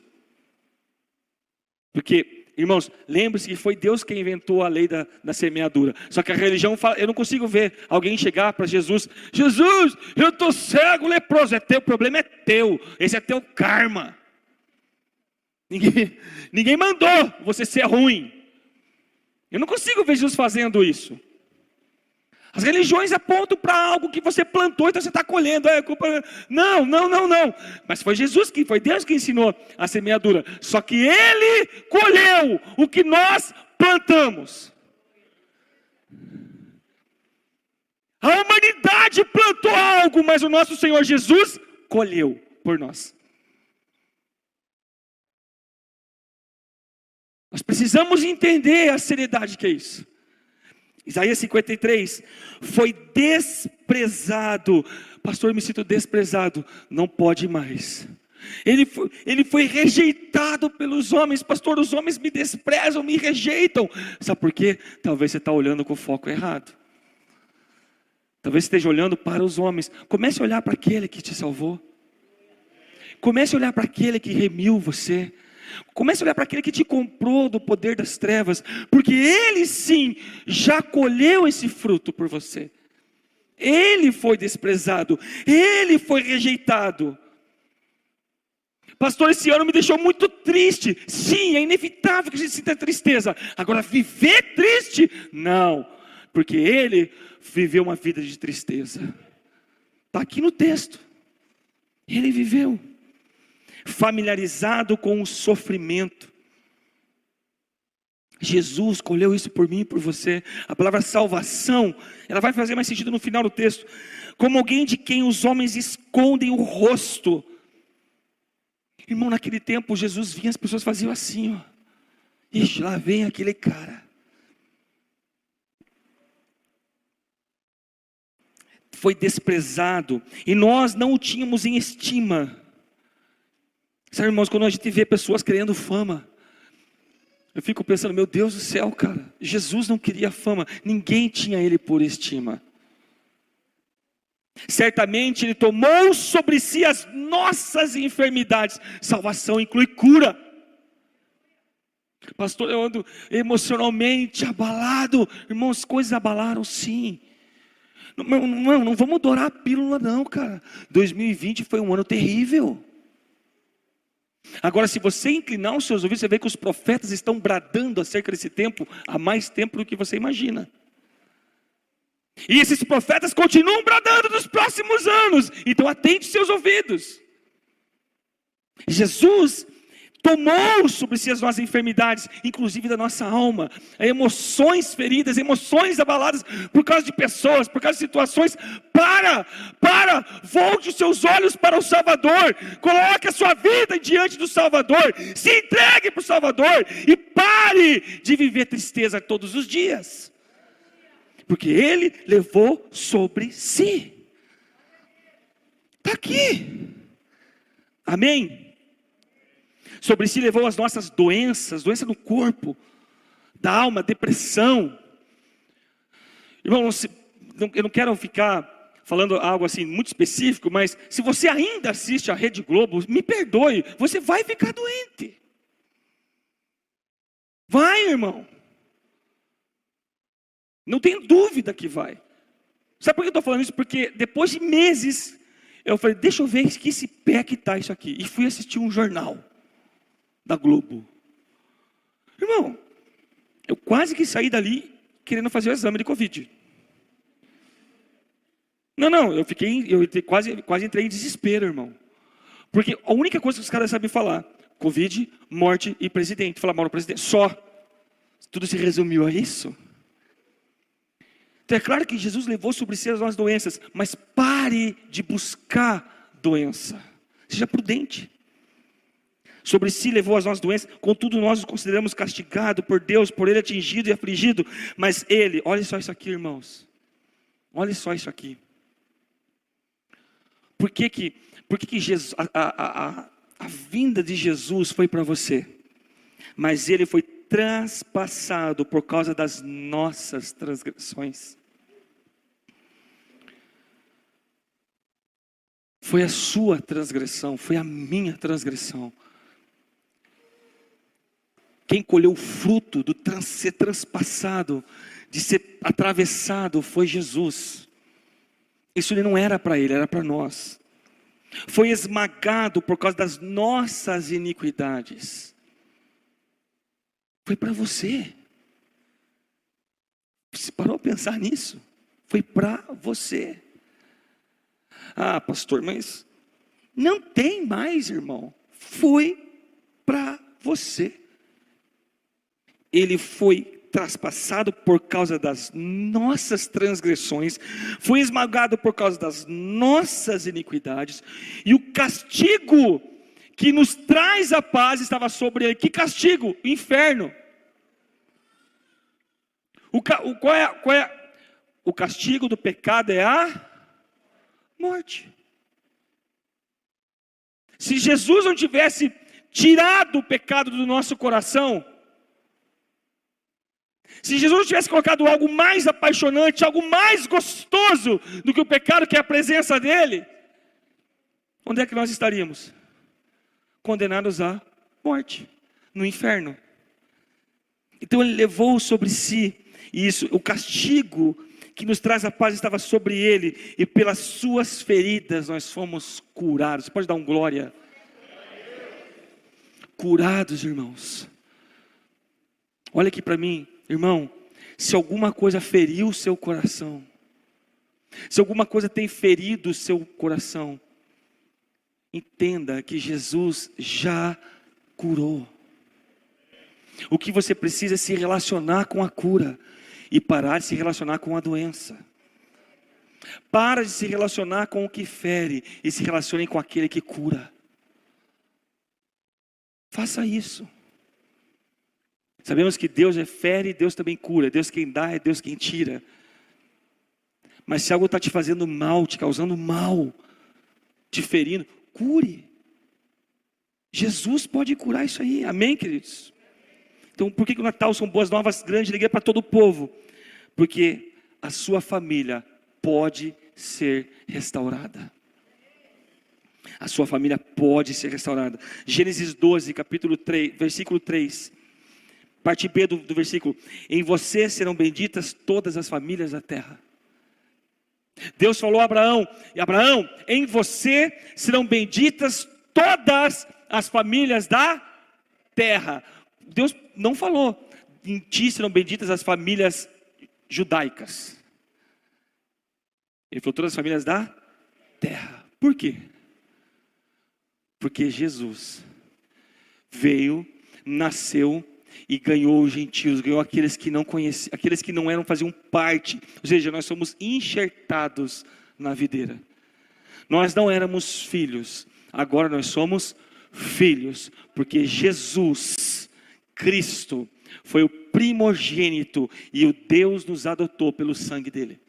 Porque, irmãos, lembre-se que foi Deus quem inventou a lei da semeadura. Só que a religião fala, eu não consigo ver alguém chegar para Jesus. Jesus, eu estou cego, leproso. É teu, o problema é teu. Esse é teu karma. Ninguém mandou você ser ruim. Eu não consigo ver Jesus fazendo isso. As religiões apontam para algo que você plantou, então você está colhendo. Não. Mas foi Deus que ensinou a semeadura. Só que Ele colheu o que nós plantamos. A humanidade plantou algo, mas o nosso Senhor Jesus colheu por nós. Nós precisamos entender a seriedade que é isso. Isaías 53, foi desprezado. Pastor, eu me sinto desprezado. Não pode mais. Ele foi rejeitado pelos homens. Pastor, os homens me desprezam, me rejeitam. Sabe por quê? Talvez você está olhando com o foco errado. Talvez você esteja olhando para os homens. Comece a olhar para aquele que te salvou. Comece a olhar para aquele que remiu você. Comece a olhar para aquele que te comprou do poder das trevas, porque Ele sim, já colheu esse fruto por você. Ele foi desprezado, Ele foi rejeitado. Pastor, esse ano me deixou muito triste. Sim, é inevitável que a gente sinta tristeza. Agora, viver triste? Não, porque Ele viveu uma vida de tristeza. Está aqui no texto. Ele viveu. familiarizado com o sofrimento. Jesus escolheu isso por mim e por você. A palavra salvação, ela vai fazer mais sentido no final do texto. Como alguém de quem os homens escondem o rosto. Irmão, naquele tempo Jesus vinha, as pessoas faziam assim, ó. Ixi, lá vem aquele cara. Foi desprezado, e nós não o tínhamos em estima. Sabe, irmãos, quando a gente vê pessoas querendo fama, eu fico pensando, meu Deus do céu, cara, Jesus não queria fama, ninguém tinha ele por estima. Certamente ele tomou sobre si as nossas enfermidades. Salvação inclui cura. Pastor, eu ando emocionalmente abalado. Irmãos, coisas abalaram sim. Não vamos adorar a pílula não, cara. 2020 foi um ano terrível. Agora, se você inclinar os seus ouvidos, você vê que os profetas estão bradando acerca desse tempo há mais tempo do que você imagina. E esses profetas continuam bradando nos próximos anos. Então atente seus ouvidos. Jesus tomou sobre si as nossas enfermidades, inclusive da nossa alma, emoções feridas, emoções abaladas por causa de pessoas, por causa de situações. Volte os seus olhos para o Salvador, coloque a sua vida diante do Salvador, se entregue para o Salvador e pare de viver tristeza todos os dias, porque Ele levou sobre si. Está aqui, amém? Sobre si levou as nossas doenças, doença do corpo, da alma, depressão. Irmão, eu não quero ficar falando algo assim muito específico, mas se você ainda assiste a Rede Globo, me perdoe, você vai ficar doente. Vai, irmão. Não tenho dúvida que vai. Sabe por que eu estou falando isso? Porque depois de meses, eu falei, deixa eu ver que esse pé que está isso aqui. E fui assistir um jornal da Globo. Irmão, eu quase que saí dali querendo fazer o exame de Covid. Eu quase entrei em desespero, irmão. Porque a única coisa que os caras sabem falar, Covid, morte e presidente. Falar mal do presidente, só. Tudo se resumiu a isso. Então é claro que Jesus levou sobre si as nossas doenças, mas pare de buscar doença. Seja prudente. Sobre si levou as nossas doenças, contudo nós o consideramos castigado por Deus, por Ele atingido e afligido. Mas Ele, olha só isso aqui, irmãos. Olha só isso aqui. Por que Jesus, a vinda de Jesus foi para você? Mas Ele foi transpassado por causa das nossas transgressões. Foi a sua transgressão, foi a minha transgressão. Quem colheu o fruto do ser transpassado, de ser atravessado, foi Jesus. Isso não era para ele, era para nós. Foi esmagado por causa das nossas iniquidades. Foi para você. Você parou a pensar nisso? Foi para você. Ah, pastor, mas não tem mais, irmão. Foi para você. Ele foi traspassado por causa das nossas transgressões, foi esmagado por causa das nossas iniquidades, e o castigo que nos traz a paz estava sobre ele. Que castigo? O inferno. Qual é? O castigo do pecado é a morte. Se Jesus não tivesse tirado o pecado do nosso coração, se Jesus não tivesse colocado algo mais apaixonante, algo mais gostoso do que o pecado, que é a presença dele, onde é que nós estaríamos? Condenados à morte, no inferno. Então ele levou sobre si isso, o castigo que nos traz a paz estava sobre ele, e pelas suas feridas nós fomos curados. Você pode dar um glória? Curados, irmãos. Olha aqui para mim, irmão. Se alguma coisa feriu o seu coração, se alguma coisa tem ferido o seu coração, entenda que Jesus já curou. O que você precisa é se relacionar com a cura e parar de se relacionar com a doença. Para de se relacionar com o que fere e se relacione com aquele que cura. Faça isso. Sabemos que Deus fere e Deus também cura. Deus quem dá, é Deus quem tira. Mas se algo está te fazendo mal, te causando mal, te ferindo, cure. Jesus pode curar isso aí, amém, queridos? Então por que o Natal são boas novas grandes, liguei para todo o povo? Porque a sua família pode ser restaurada. A sua família pode ser restaurada. Gênesis 12, capítulo 3, versículo 3. Parte B do versículo. Em você serão benditas todas as famílias da terra. Deus falou a Abraão, Abraão, em você serão benditas todas as famílias da terra. Deus não falou, em ti serão benditas as famílias judaicas. Ele falou todas as famílias da terra. Por quê? Porque Jesus veio, nasceu e ganhou os gentios, ganhou aqueles que não conheciam, aqueles que não eram, faziam parte. Ou seja, nós somos enxertados na videira. Nós não éramos filhos, agora nós somos filhos, porque Jesus Cristo foi o primogênito e o Deus nos adotou pelo sangue dele.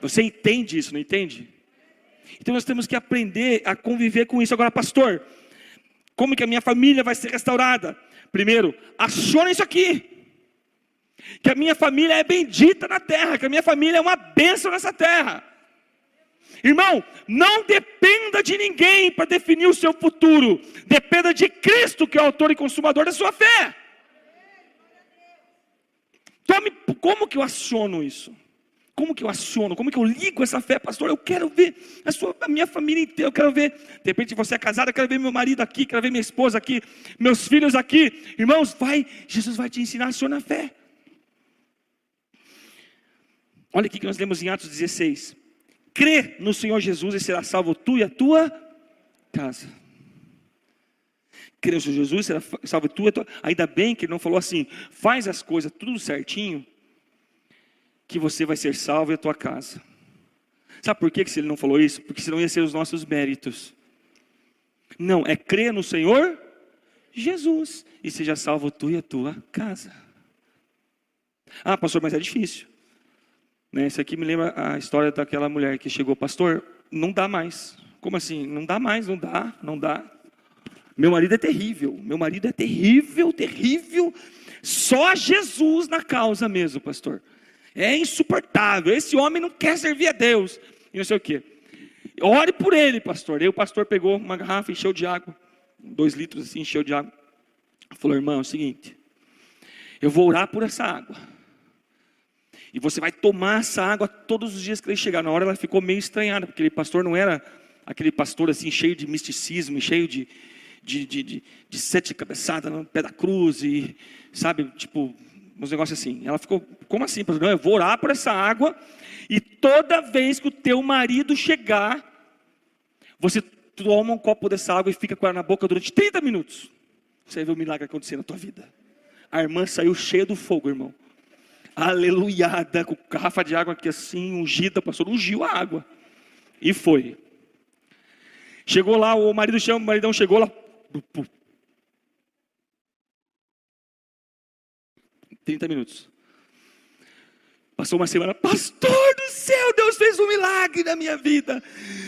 Você entende isso, não entende? Então nós temos que aprender a conviver com isso. Agora, pastor, como que a minha família vai ser restaurada? Primeiro, acione isso aqui, que a minha família é bendita na terra, que a minha família é uma bênção nessa terra. Irmão, não dependa de ninguém para definir o seu futuro, dependa de Cristo, que é o autor e consumador da sua fé. Como que eu aciono isso? Como que eu aciono? Como que eu ligo essa fé, pastor? Eu quero ver a minha família inteira, eu quero ver. De repente você é casado, eu quero ver meu marido aqui, quero ver minha esposa aqui, meus filhos aqui. Irmãos, Jesus vai te ensinar a acionar a fé. Olha aqui que nós lemos em Atos 16. Crê no Senhor Jesus e será salvo tu e a tua casa. Crê no Senhor Jesus e será salvo tu e a tua... Ainda bem que ele não falou assim, faz as coisas tudo certinho, que você vai ser salvo e a tua casa. Sabe por que ele não falou isso? Porque senão ia ser os nossos méritos. Não, é crer no Senhor Jesus e seja salvo tu e a tua casa. Ah, pastor, mas é difícil. Isso aqui me lembra a história daquela mulher que chegou, pastor, não dá mais. Como assim? Não dá mais, não dá. Meu marido é terrível, terrível. Só Jesus na causa mesmo, pastor. É insuportável, esse homem não quer servir a Deus, e não sei o que. Ore por ele, pastor. Aí o pastor pegou uma garrafa, encheu de água, 2 litros assim, encheu de água. Falou, irmão, é o seguinte, eu vou orar por essa água, e você vai tomar essa água todos os dias que ele chegar. Na hora ela ficou meio estranhada, porque aquele pastor não era aquele pastor assim, cheio de misticismo, cheio de 7 cabeçadas no pé da cruz, e sabe, tipo... uns negócios assim. Ela ficou, como assim? Não, eu vou orar por essa água, e toda vez que o teu marido chegar, você toma um copo dessa água e fica com ela na boca durante 30 minutos. Você vai ver o milagre acontecer na tua vida. A irmã saiu cheia do fogo, irmão. Aleluiada, com garrafa de água aqui assim, ungida, o pastor ungiu a água. E foi. Chegou lá, o maridão chegou lá, 30 minutos. Passou uma semana, pastor do céu, Deus fez um milagre na minha vida.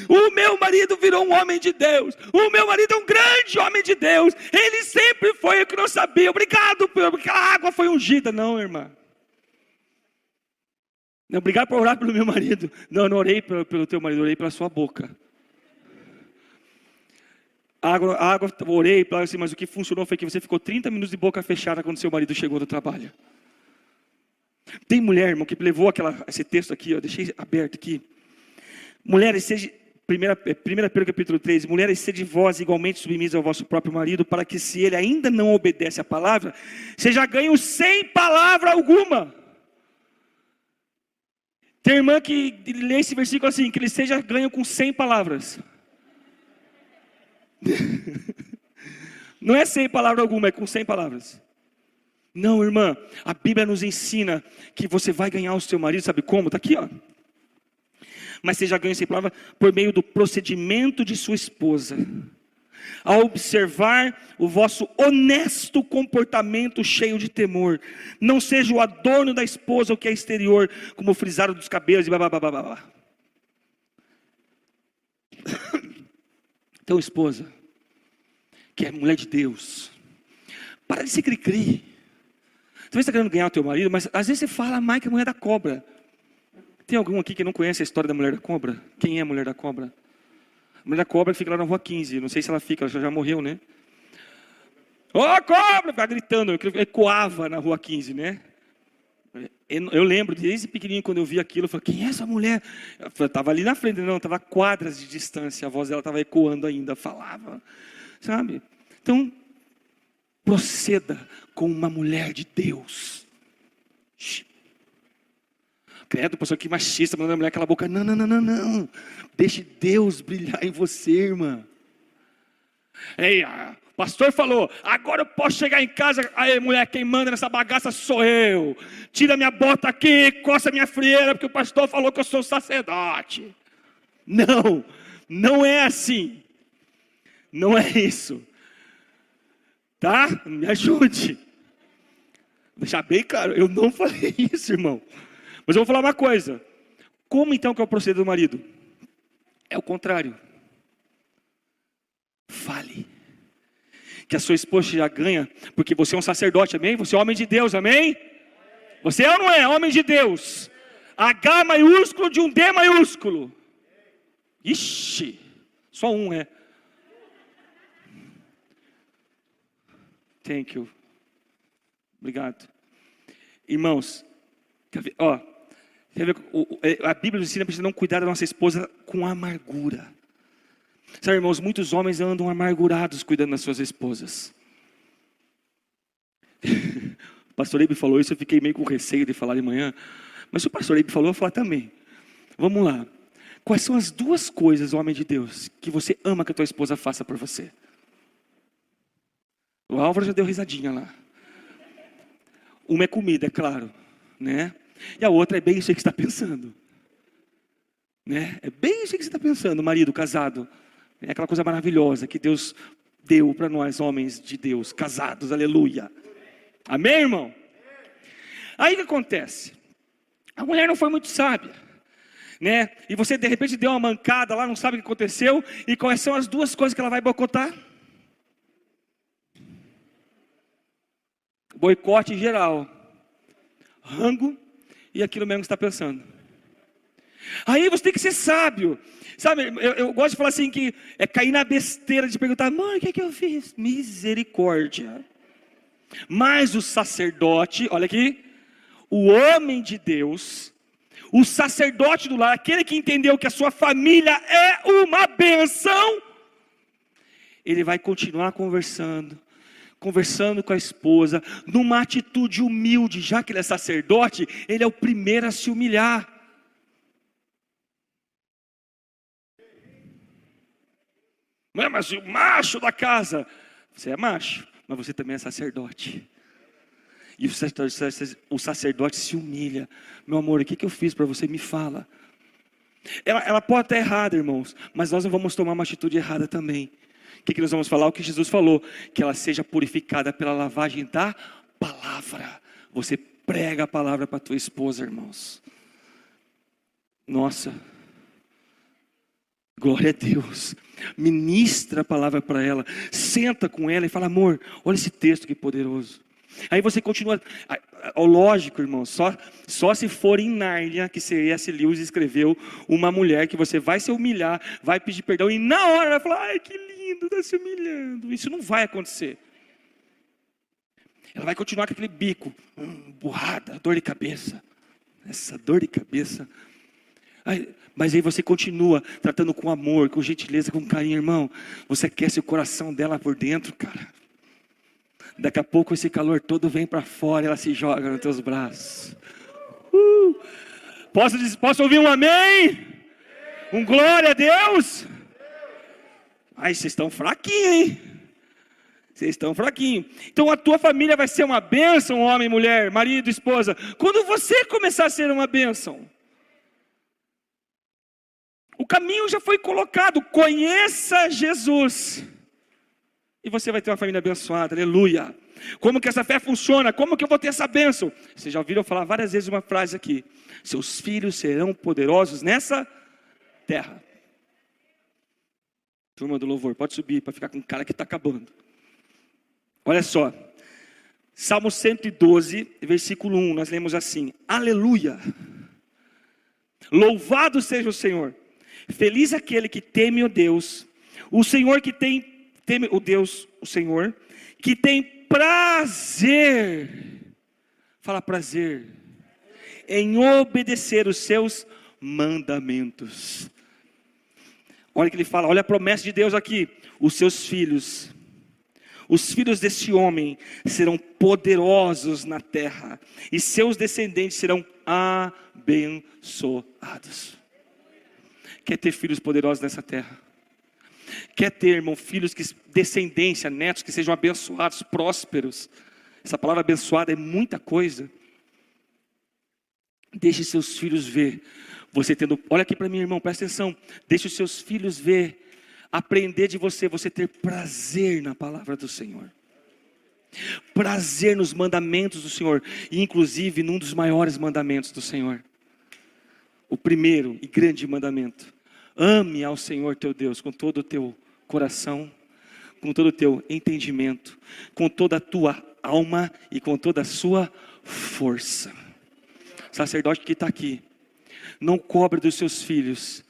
O meu marido virou um homem de Deus. O meu marido é um grande homem de Deus. Ele sempre foi o que não sabia. Obrigado, porque a água foi ungida. Não, irmã. Não, obrigado por orar pelo meu marido. Não, eu não orei pelo teu marido, eu orei pela sua boca. A água, orei, assim, mas o que funcionou foi que você ficou 30 minutos de boca fechada quando seu marido chegou do trabalho. Tem mulher, irmão, que levou esse texto aqui, eu deixei aberto aqui. Mulheres, seja, 1 Pedro capítulo 3, mulheres, sede vós igualmente submissas ao vosso próprio marido, para que se ele ainda não obedece à palavra, seja ganho sem palavra alguma. Tem irmã que lê esse versículo assim, que ele seja ganho com 100 palavras. Não é sem palavra alguma, é com 100 palavras. Não, irmã, a Bíblia nos ensina que você vai ganhar o seu marido, sabe como? Está aqui, ó. Mas você já ganha sem palavra por meio do procedimento de sua esposa. Ao observar o vosso honesto comportamento cheio de temor. Não seja o adorno da esposa o que é exterior, como o frisado dos cabelos e babá. Então, esposa, que é mulher de Deus, para de ser cri-cri. Talvez você está querendo ganhar o teu marido, mas às vezes você fala mais que a mulher da cobra. Tem algum aqui que não conhece a história da mulher da cobra? Quem é a mulher da cobra? A mulher da cobra fica lá na rua 15. Não sei se ela fica, ela já morreu, né? Ô, cobra! Ficava gritando, ecoava na rua 15, né? Eu lembro, desde pequenininho, quando eu vi aquilo, eu falei, quem é essa mulher? Eu estava ali na frente, não, estava a quadras de distância, a voz dela estava ecoando ainda, falava, sabe? Então, proceda com uma mulher de Deus. Credo, pastor, que machista, mandando a mulher aquela boca. Não. Deixe Deus brilhar em você, irmã. Ei, o pastor falou, agora eu posso chegar em casa, aí mulher, quem manda nessa bagaça sou eu. Tira minha bota aqui, coça minha frieira, porque o pastor falou que eu sou sacerdote. Não é assim. Não é isso. Tá? Me ajude. Vou deixar bem claro, eu não falei isso, irmão. Mas eu vou falar uma coisa. Como então que é o proceder do marido? É o contrário. Fale. Que a sua esposa já ganha, porque você é um sacerdote, amém? Você é homem de Deus, amém? Você é ou não é homem de Deus? H maiúsculo de um D maiúsculo. Ixi, só um é. Thank you. Obrigado. Irmãos, a Bíblia nos ensina para não cuidar da nossa esposa com amargura. Sabe, irmãos, muitos homens andam amargurados cuidando das suas esposas. O pastor Eibe falou isso, eu fiquei meio com receio de falar de manhã. Mas se o pastor Eibe falou, eu vou falar também. Vamos lá. Quais são as duas coisas, homem de Deus, que você ama que a tua esposa faça por você? O Álvaro já deu risadinha lá. Uma é comida, é claro, né? E a outra é bem isso aí que você está pensando, né? É bem isso aí que você está pensando, marido casado. É aquela coisa maravilhosa que Deus deu para nós, homens de Deus, casados, aleluia. Amém, irmão? Aí o que acontece? A mulher não foi muito sábia, né? E você de repente deu uma mancada lá, não sabe o que aconteceu. E quais são as duas coisas que ela vai boicotar? Boicote geral. Rango e aquilo mesmo que você está pensando. Aí você tem que ser sábio. Sabe, eu gosto de falar assim que é cair na besteira de perguntar, mãe, o que é que eu fiz? Misericórdia. Mas o sacerdote, olha aqui, o homem de Deus, o sacerdote do lar, aquele que entendeu que a sua família é uma bênção, ele vai continuar conversando com a esposa, numa atitude humilde, já que ele é sacerdote, ele é o primeiro a se humilhar. Não é, mas o macho da casa, você é macho, mas você também é sacerdote. E o sacerdote se humilha. Meu amor, o que eu fiz para você? Me fala. Ela pode estar errada, irmãos, mas nós não vamos tomar uma atitude errada também. O que nós vamos falar? O que Jesus falou, que ela seja purificada pela lavagem da palavra. Você prega a palavra para a tua esposa, irmãos. Nossa, glória a Deus. Ministra a palavra para ela, senta com ela e fala, amor, olha esse texto que poderoso. Aí você continua, lógico, irmão, só se for em Nárnia, que C.S. Lewis escreveu, uma mulher que você vai se humilhar, vai pedir perdão e na hora vai falar, ai que lindo, está se humilhando. Isso não vai acontecer. Ela vai continuar com aquele bico, burrada, dor de cabeça. Essa dor de cabeça. Mas aí você continua tratando com amor, com gentileza, com carinho, irmão. Você aquece o coração dela por dentro, cara. Daqui a pouco esse calor todo vem para fora, ela se joga nos teus braços. Posso ouvir um amém? Um glória a Deus? Ai, vocês estão fraquinhos, hein? Vocês estão fraquinhos. Então a tua família vai ser uma bênção, homem, mulher, marido, esposa, quando você começar a ser uma bênção. O caminho já foi colocado, conheça Jesus. E você vai ter uma família abençoada, aleluia. Como que essa fé funciona? Como que eu vou ter essa bênção? Vocês já ouviram falar várias vezes uma frase aqui: seus filhos serão poderosos nessa terra. Turma do louvor, pode subir para ficar com o cara que está acabando. Olha só, Salmo 112, versículo 1, nós lemos assim: aleluia, louvado seja o Senhor, feliz aquele que teme o Deus, o Senhor que teme o Deus, o Senhor, que tem prazer, fala prazer, em obedecer os seus mandamentos. Olha o que ele fala, olha a promessa de Deus aqui: os seus filhos, os filhos desse homem serão poderosos na terra, e seus descendentes serão abençoados. Quer ter filhos poderosos nessa terra? Quer ter, irmão, filhos, descendência, netos que sejam abençoados, prósperos? Essa palavra abençoada é muita coisa. Deixe seus filhos ver você tendo, olha aqui para mim, irmão, presta atenção. Deixe os seus filhos ver, aprender de você ter prazer na palavra do Senhor, prazer nos mandamentos do Senhor, e inclusive num dos maiores mandamentos do Senhor, o primeiro e grande mandamento: ame ao Senhor teu Deus com todo o teu coração, com todo o teu entendimento, com toda a tua alma e com toda a sua força. Sacerdote que está aqui, não cobre dos seus filhos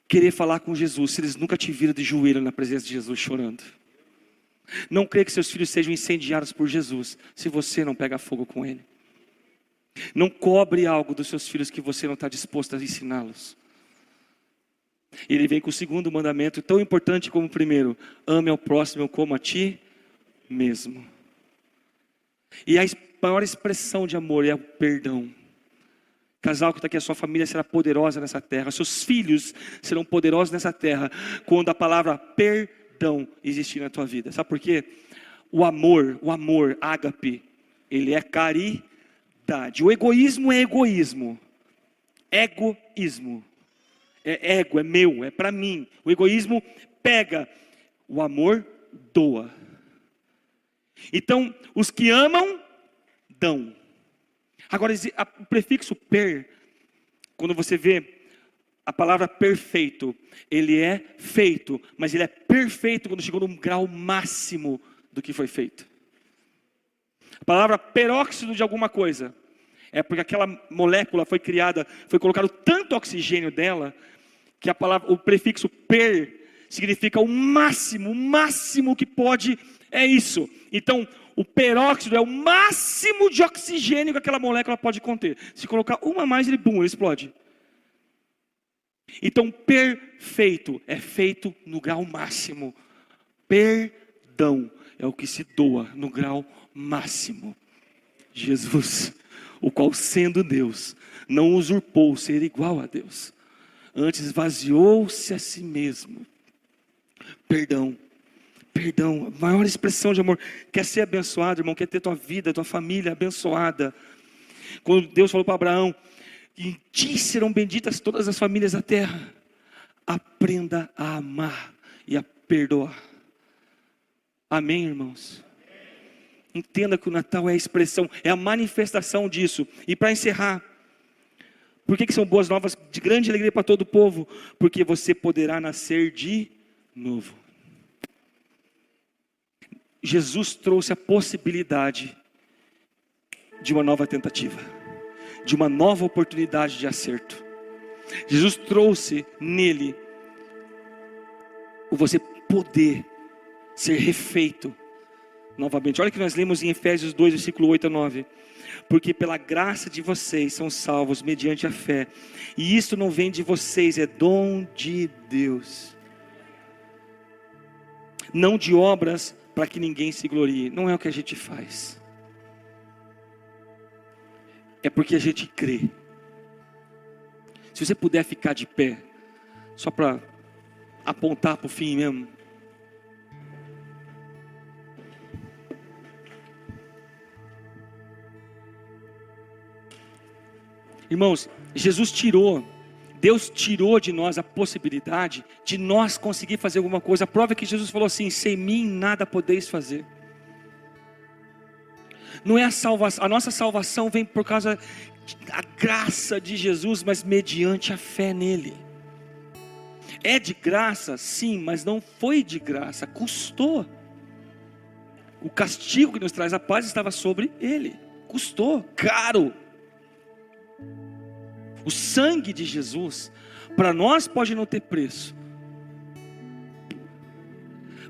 querer falar com Jesus se eles nunca te viram de joelho na presença de Jesus chorando. Não creia que seus filhos sejam incendiados por Jesus se você não pega fogo com Ele. Não cobre algo dos seus filhos que você não está disposto a ensiná-los. Ele vem com o segundo mandamento, tão importante como o primeiro: ame ao próximo como a ti mesmo. E a maior expressão de amor é o perdão. Casal que está aqui, a sua família será poderosa nessa terra, seus filhos serão poderosos nessa terra, quando a palavra perdão existir na tua vida. Sabe por quê? O amor, ágape, ele é caridade. O egoísmo é egoísmo. Egoísmo. É ego, é meu, é para mim. O egoísmo pega, o amor doa. Então, os que amam, dão. Agora, o prefixo per, quando você vê a palavra perfeito, ele é feito, mas ele é perfeito quando chegou num grau máximo do que foi feito. A palavra peróxido de alguma coisa é porque aquela molécula foi criada, foi colocado tanto oxigênio dela, que o prefixo per significa o máximo que pode, é isso. Então, o peróxido é o máximo de oxigênio que aquela molécula pode conter. Se colocar uma a mais, ele explode. Então, perfeito é feito no grau máximo. Perdão é o que se doa no grau máximo. Jesus, o qual sendo Deus, não usurpou ser igual a Deus, antes esvaziou-se a si mesmo. Perdão, a maior expressão de amor. Quer ser abençoado, irmão? Quer ter tua vida, tua família abençoada? Quando Deus falou para Abraão: em ti serão benditas todas as famílias da terra. Aprenda a amar e a perdoar. Amém, irmãos? Entenda que o Natal é a expressão, é a manifestação disso. E para encerrar, por que são boas novas de grande alegria para todo o povo? Porque você poderá nascer de novo. Jesus trouxe a possibilidade de uma nova tentativa, de uma nova oportunidade de acerto. Jesus trouxe nele o você poder ser refeito novamente. Olha que nós lemos em Efésios 2, versículo 8 a 9. Porque pela graça de vocês são salvos mediante a fé, e isto não vem de vocês, é dom de Deus, não de obras para que ninguém se glorie. Não é o que a gente faz, é porque a gente crê. Se você puder ficar de pé, só para apontar para o fim mesmo. Irmãos, Deus tirou de nós a possibilidade de nós conseguir fazer alguma coisa. A prova é que Jesus falou assim: sem mim nada podeis fazer. Não é a salvação, a nossa salvação vem por causa da graça de Jesus, mas mediante a fé nele. É de graça, sim, mas não foi de graça, custou. O castigo que nos traz a paz estava sobre ele, custou, caro. O sangue de Jesus, para nós pode não ter preço,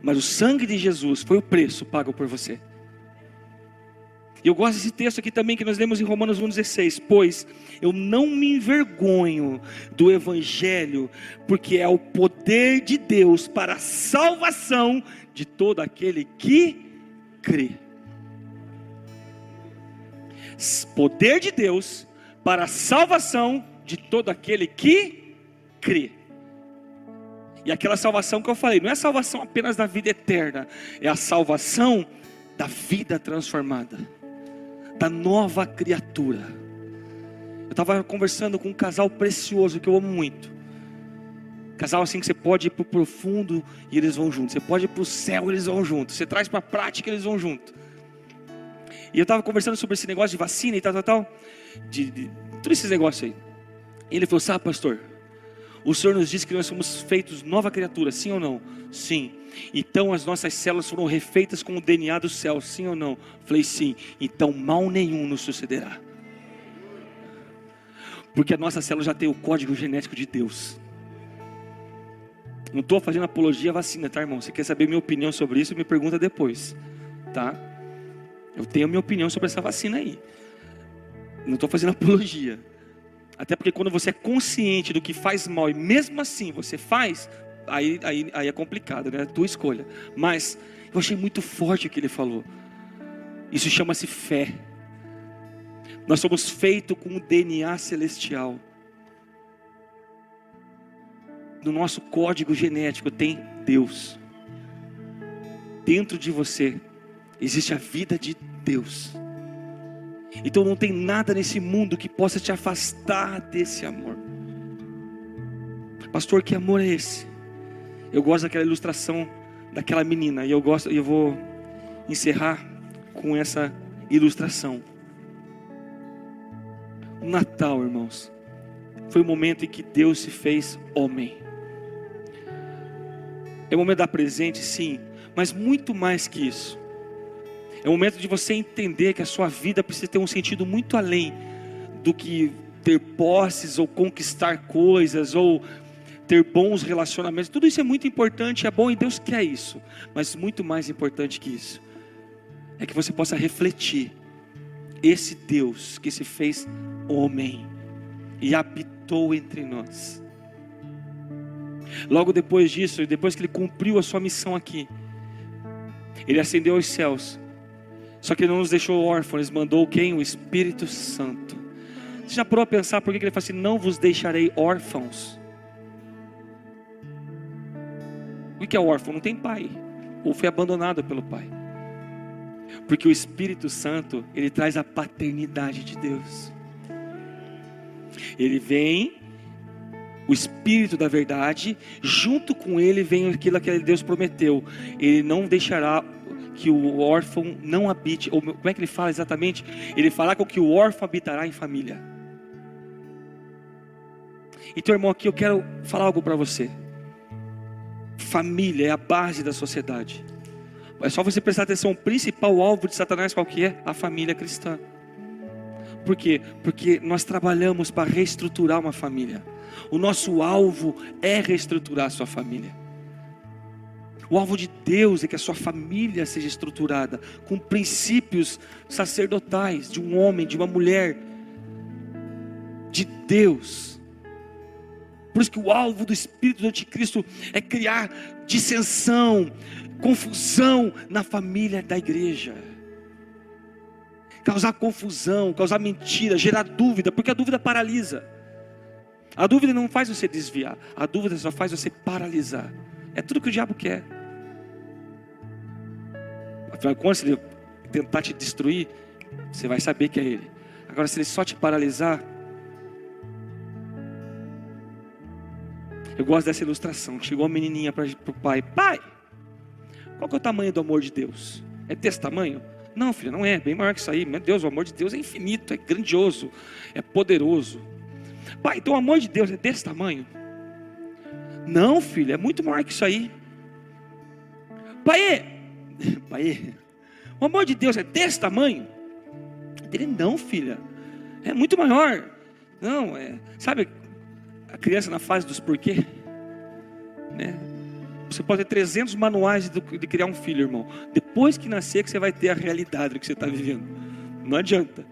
mas o sangue de Jesus foi o preço pago por você. E eu gosto desse texto aqui também que nós lemos em Romanos 1,16. Pois eu não me envergonho do Evangelho, porque é o poder de Deus para a salvação de todo aquele que crê. Poder de Deus para a salvação de todo aquele que crê. E aquela salvação que eu falei, não é a salvação apenas da vida eterna, é a salvação da vida transformada, da nova criatura. Eu estava conversando com um casal precioso que eu amo muito. Casal assim que você pode ir para o profundo e eles vão juntos. Você pode ir para o céu e eles vão juntos. Você traz para a prática e eles vão juntos. E eu estava conversando sobre esse negócio de vacina e tal. De todos esses negócios aí. E ele falou: sabe, pastor, o Senhor nos disse que nós somos feitos nova criatura, sim ou não? Sim. Então as nossas células foram refeitas com o DNA do céu, sim ou não? Falei: sim. Então mal nenhum nos sucederá, porque a nossa célula já tem o código genético de Deus. Não estou fazendo apologia à vacina, tá, irmão? Você quer saber minha opinião sobre isso? Me pergunta depois, tá? Eu tenho a minha opinião sobre essa vacina aí. Não estou fazendo apologia. Até porque quando você é consciente do que faz mal e mesmo assim você faz, aí é complicado, né? É a tua escolha. Mas eu achei muito forte o que ele falou. Isso chama-se fé. Nós somos feitos com o DNA celestial. No nosso código genético tem Deus. Dentro de você existe a vida de Deus. Então não tem nada nesse mundo que possa te afastar desse amor. Pastor, que amor é esse? Eu gosto daquela ilustração daquela menina. E eu vou encerrar com essa ilustração. O Natal, irmãos, foi o momento em que Deus se fez homem. É o momento de dar presente, sim, mas muito mais que isso. É o momento de você entender que a sua vida precisa ter um sentido muito além do que ter posses ou conquistar coisas ou ter bons relacionamentos. Tudo isso é muito importante, é bom e Deus quer isso. Mas muito mais importante que isso é que você possa refletir esse Deus que se fez homem e habitou entre nós. Logo depois disso, depois que ele cumpriu a sua missão aqui, ele ascendeu aos céus. Só que ele não nos deixou órfãos, mandou quem? O Espírito Santo. Você já parou a pensar por que ele fala assim: não vos deixarei órfãos? O que é órfão? Não tem pai, ou foi abandonado pelo pai. Porque o Espírito Santo, ele traz a paternidade de Deus. Ele vem, o Espírito da verdade, junto com ele vem aquilo que Deus prometeu. Ele não deixará que o órfão não habite, ou como é que ele fala exatamente? Ele fala com que o órfão habitará em família. Então, irmão, aqui eu quero falar algo para você. Família é a base da sociedade. É só você prestar atenção, o principal alvo de Satanás qual que é? A família cristã. Por quê? Porque nós trabalhamos para reestruturar uma família. O nosso alvo é reestruturar a sua família. O alvo de Deus é que a sua família seja estruturada com princípios sacerdotais, de um homem, de uma mulher, de Deus. Por isso que o alvo do espírito do anticristo é criar dissensão, confusão na família da igreja. Causar confusão, causar mentira, gerar dúvida, porque a dúvida paralisa. A dúvida não faz você desviar, a dúvida só faz você paralisar. É tudo que o diabo quer. Afinal de contas, se ele tentar te destruir, você vai saber que é ele. Agora, se ele só te paralisar... Eu gosto dessa ilustração. Chegou uma menininha para o pai: pai, qual que é o tamanho do amor de Deus? É desse tamanho? Não, filha, não é, bem maior que isso aí. Meu Deus, o amor de Deus é infinito, é grandioso, é poderoso. Pai, então o amor de Deus é desse tamanho? Não, filha, é muito maior que isso aí. Pai, o amor de Deus é desse tamanho? Ele: não, filha, é muito maior. Não, sabe a criança na fase dos porquê, né? Você pode ter 300 manuais de criar um filho, irmão. Depois que nascer que você vai ter a realidade do que você está vivendo. Não adianta,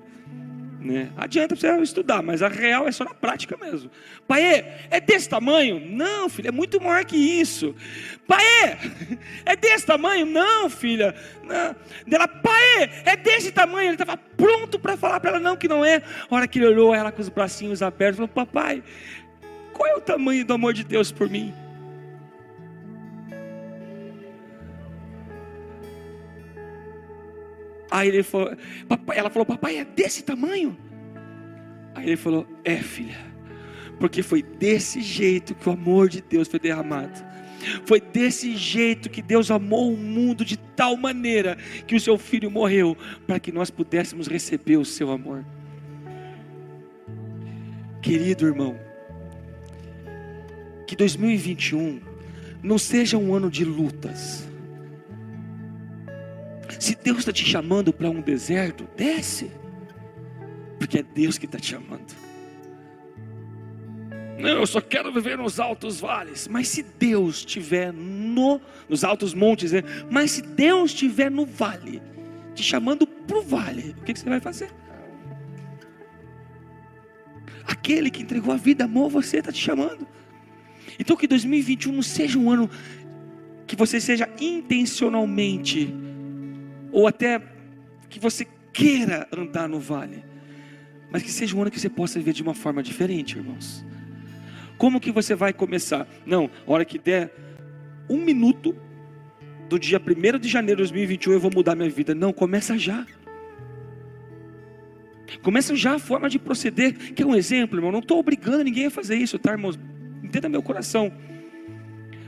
né? Adianta você estudar, mas a real é só na prática mesmo. Pai, é desse tamanho? Não, filha, é muito maior que isso. Pai, é desse tamanho? Não, filha. Não. Ela: pai, é desse tamanho. Ele estava pronto para falar para ela não, que não é. A hora que ele olhou ela com os bracinhos abertos, falou: papai, qual é o tamanho do amor de Deus por mim? Aí ele falou, ela falou: papai, é desse tamanho? Aí ele falou: é, filha, porque foi desse jeito que o amor de Deus foi derramado. Foi desse jeito que Deus amou o mundo de tal maneira que o seu filho morreu para que nós pudéssemos receber o seu amor. Querido irmão, que 2021 não seja um ano de lutas. Se Deus está te chamando para um deserto, desce, porque é Deus que está te chamando. Não, eu só quero viver nos altos vales. Mas se Deus estiver nos altos montes, né? Mas se Deus estiver no vale, te chamando para o vale, o que você vai fazer? Aquele que entregou a vida, amou você, está te chamando. Então que 2021 não seja um ano que você seja intencionalmente, ou até que você queira andar no vale, mas que seja um ano que você possa viver de uma forma diferente, irmãos. Como que você vai começar? Não, a hora que der 1 minuto do dia 1º de janeiro de 2021 eu vou mudar minha vida. Não, começa já. Começa já a forma de proceder. Quer um exemplo, irmão? Não estou obrigando ninguém a fazer isso, tá, irmãos? Entenda meu coração.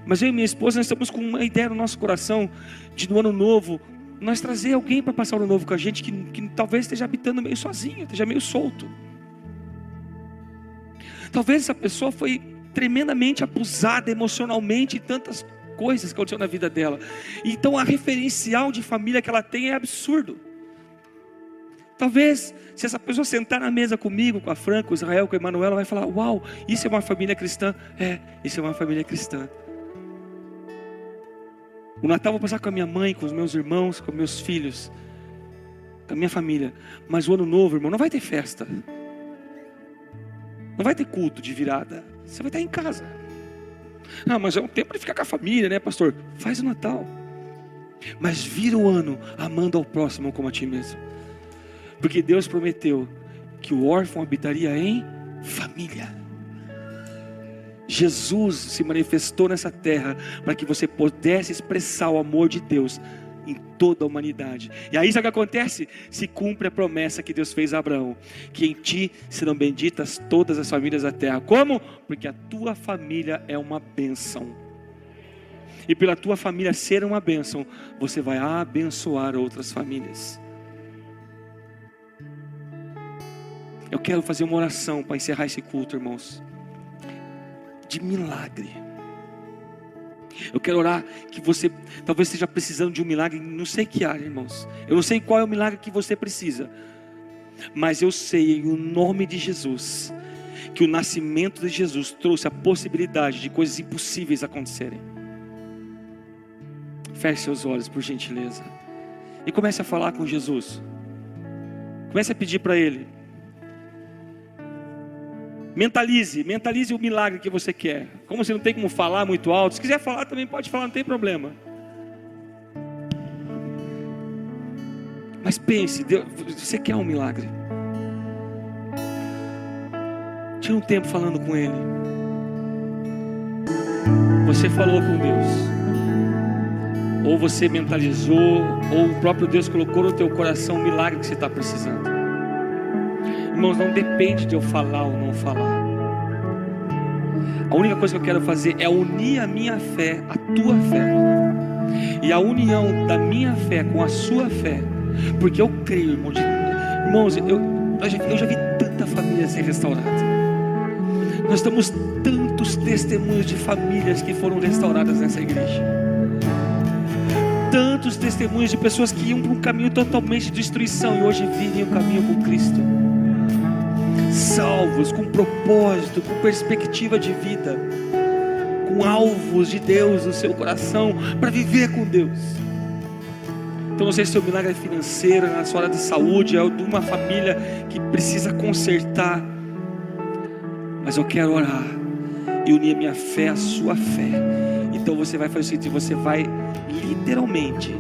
Mas eu e minha esposa, nós estamos com uma ideia no nosso coração de no ano novo nós trazer alguém para passar o ano novo com a gente que talvez esteja habitando meio sozinho, esteja meio solto. Talvez essa pessoa foi tremendamente abusada emocionalmente em tantas coisas que aconteceram na vida dela. Então a referencial de família que ela tem é absurdo. Talvez, se essa pessoa sentar na mesa comigo, com a Fran, com o Israel, com a Emanuela, ela vai falar: uau, isso é uma família cristã. Isso é uma família cristã. O Natal eu vou passar com a minha mãe, com os meus irmãos, com meus filhos, com a minha família. Mas o ano novo, irmão, não vai ter festa. Não vai ter culto de virada. Você vai estar em casa. Ah, mas é um tempo de ficar com a família, né, pastor? Faz o Natal. Mas vira o ano amando ao próximo como a ti mesmo. Porque Deus prometeu que o órfão habitaria em família. Jesus se manifestou nessa terra para que você pudesse expressar o amor de Deus em toda a humanidade. E aí sabe o que acontece? Se cumpre a promessa que Deus fez a Abraão, que em ti serão benditas todas as famílias da terra. Como? Porque a tua família é uma bênção. E pela tua família ser uma bênção, você vai abençoar outras famílias. Eu quero fazer uma oração para encerrar esse culto, irmãos, de milagre. Eu quero orar que você talvez esteja precisando de um milagre, não sei que área, irmãos. Eu não sei qual é o milagre que você precisa, mas eu sei, em nome de Jesus, que o nascimento de Jesus trouxe a possibilidade de coisas impossíveis acontecerem. Feche seus olhos, por gentileza, e comece a falar com Jesus. Comece a pedir para Ele. Mentalize o milagre que você quer. Como você não tem como falar muito alto, se quiser falar também pode falar, não tem problema. Mas pense, Deus, você quer um milagre? Tira um tempo falando com Ele. Você falou com Deus, ou você mentalizou, ou o próprio Deus colocou no teu coração o milagre que você está precisando. Irmãos, não depende de eu falar ou não falar. A única coisa que eu quero fazer é unir a minha fé à tua fé, e a união da minha fé com a sua fé, porque eu creio, irmãos, eu já vi tanta família ser restaurada. Nós temos tantos testemunhos de famílias que foram restauradas nessa igreja. Tantos testemunhos de pessoas que iam para um caminho totalmente de destruição e hoje vivem o caminho com Cristo. Salvos, com propósito, com perspectiva de vida, com alvos de Deus no seu coração para viver com Deus. Então não sei se o seu milagre é financeiro, na sua área de saúde, é de uma família que precisa consertar. Mas eu quero orar e unir a minha fé à sua fé. Então você vai fazer o seguinte: você vai literalmente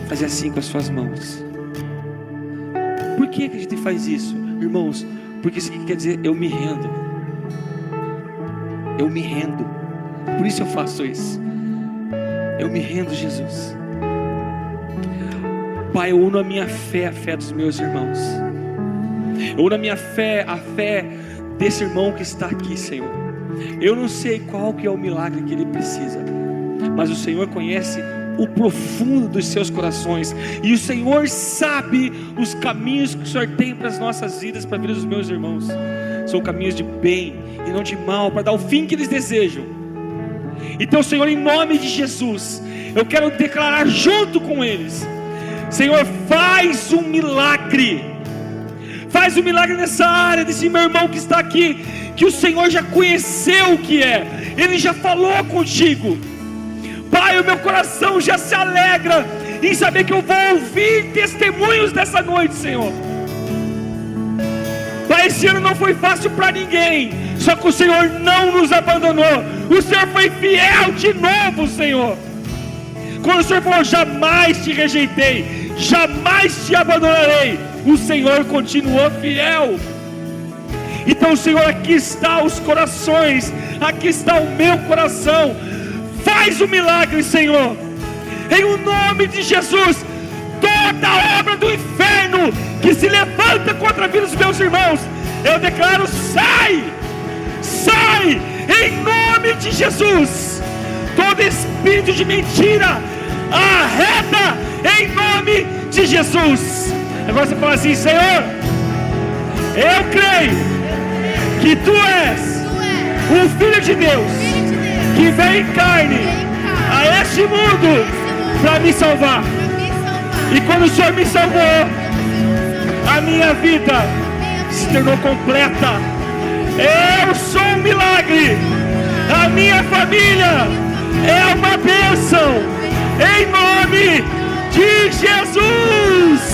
fazer assim com as suas mãos. Por que a gente faz isso, irmãos? Porque isso quer dizer: eu me rendo. Eu me rendo. Por isso eu faço isso. Eu me rendo, Jesus. Pai, eu uno a minha fé à fé dos meus irmãos. Eu uno a minha fé à fé desse irmão que está aqui, Senhor. Eu não sei qual que é o milagre que ele precisa, mas o Senhor conhece o profundo dos seus corações, e o Senhor sabe os caminhos que o Senhor tem para as nossas vidas, para a vida dos meus irmãos. São caminhos de bem e não de mal, para dar o fim que eles desejam. Então, Senhor, em nome de Jesus, eu quero declarar junto com eles: Senhor, faz um milagre. Faz um milagre nessa área, desse meu irmão que está aqui, que o Senhor já conheceu o que é, Ele já falou contigo. Pai, o meu coração já se alegra em saber que eu vou ouvir testemunhos dessa noite, Senhor. Pai, esse ano não foi fácil para ninguém, só que o Senhor não nos abandonou. O Senhor foi fiel de novo, Senhor. Quando o Senhor falou: jamais te rejeitei, jamais te abandonarei, o Senhor continuou fiel. Então, Senhor, aqui está os corações, aqui está o meu coração. Faz o milagre, Senhor, em o nome de Jesus. Toda obra do inferno que se levanta contra a vida dos meus irmãos, eu declaro: sai, sai, em nome de Jesus. Todo espírito de mentira, arreda em nome de Jesus. Agora você fala assim: Senhor, eu creio que Tu és o Filho de Deus, que veio em carne a este mundo para me salvar. E quando o Senhor me salvou, a minha vida se tornou completa. Eu sou um milagre. A minha família é uma bênção. Em nome de Jesus.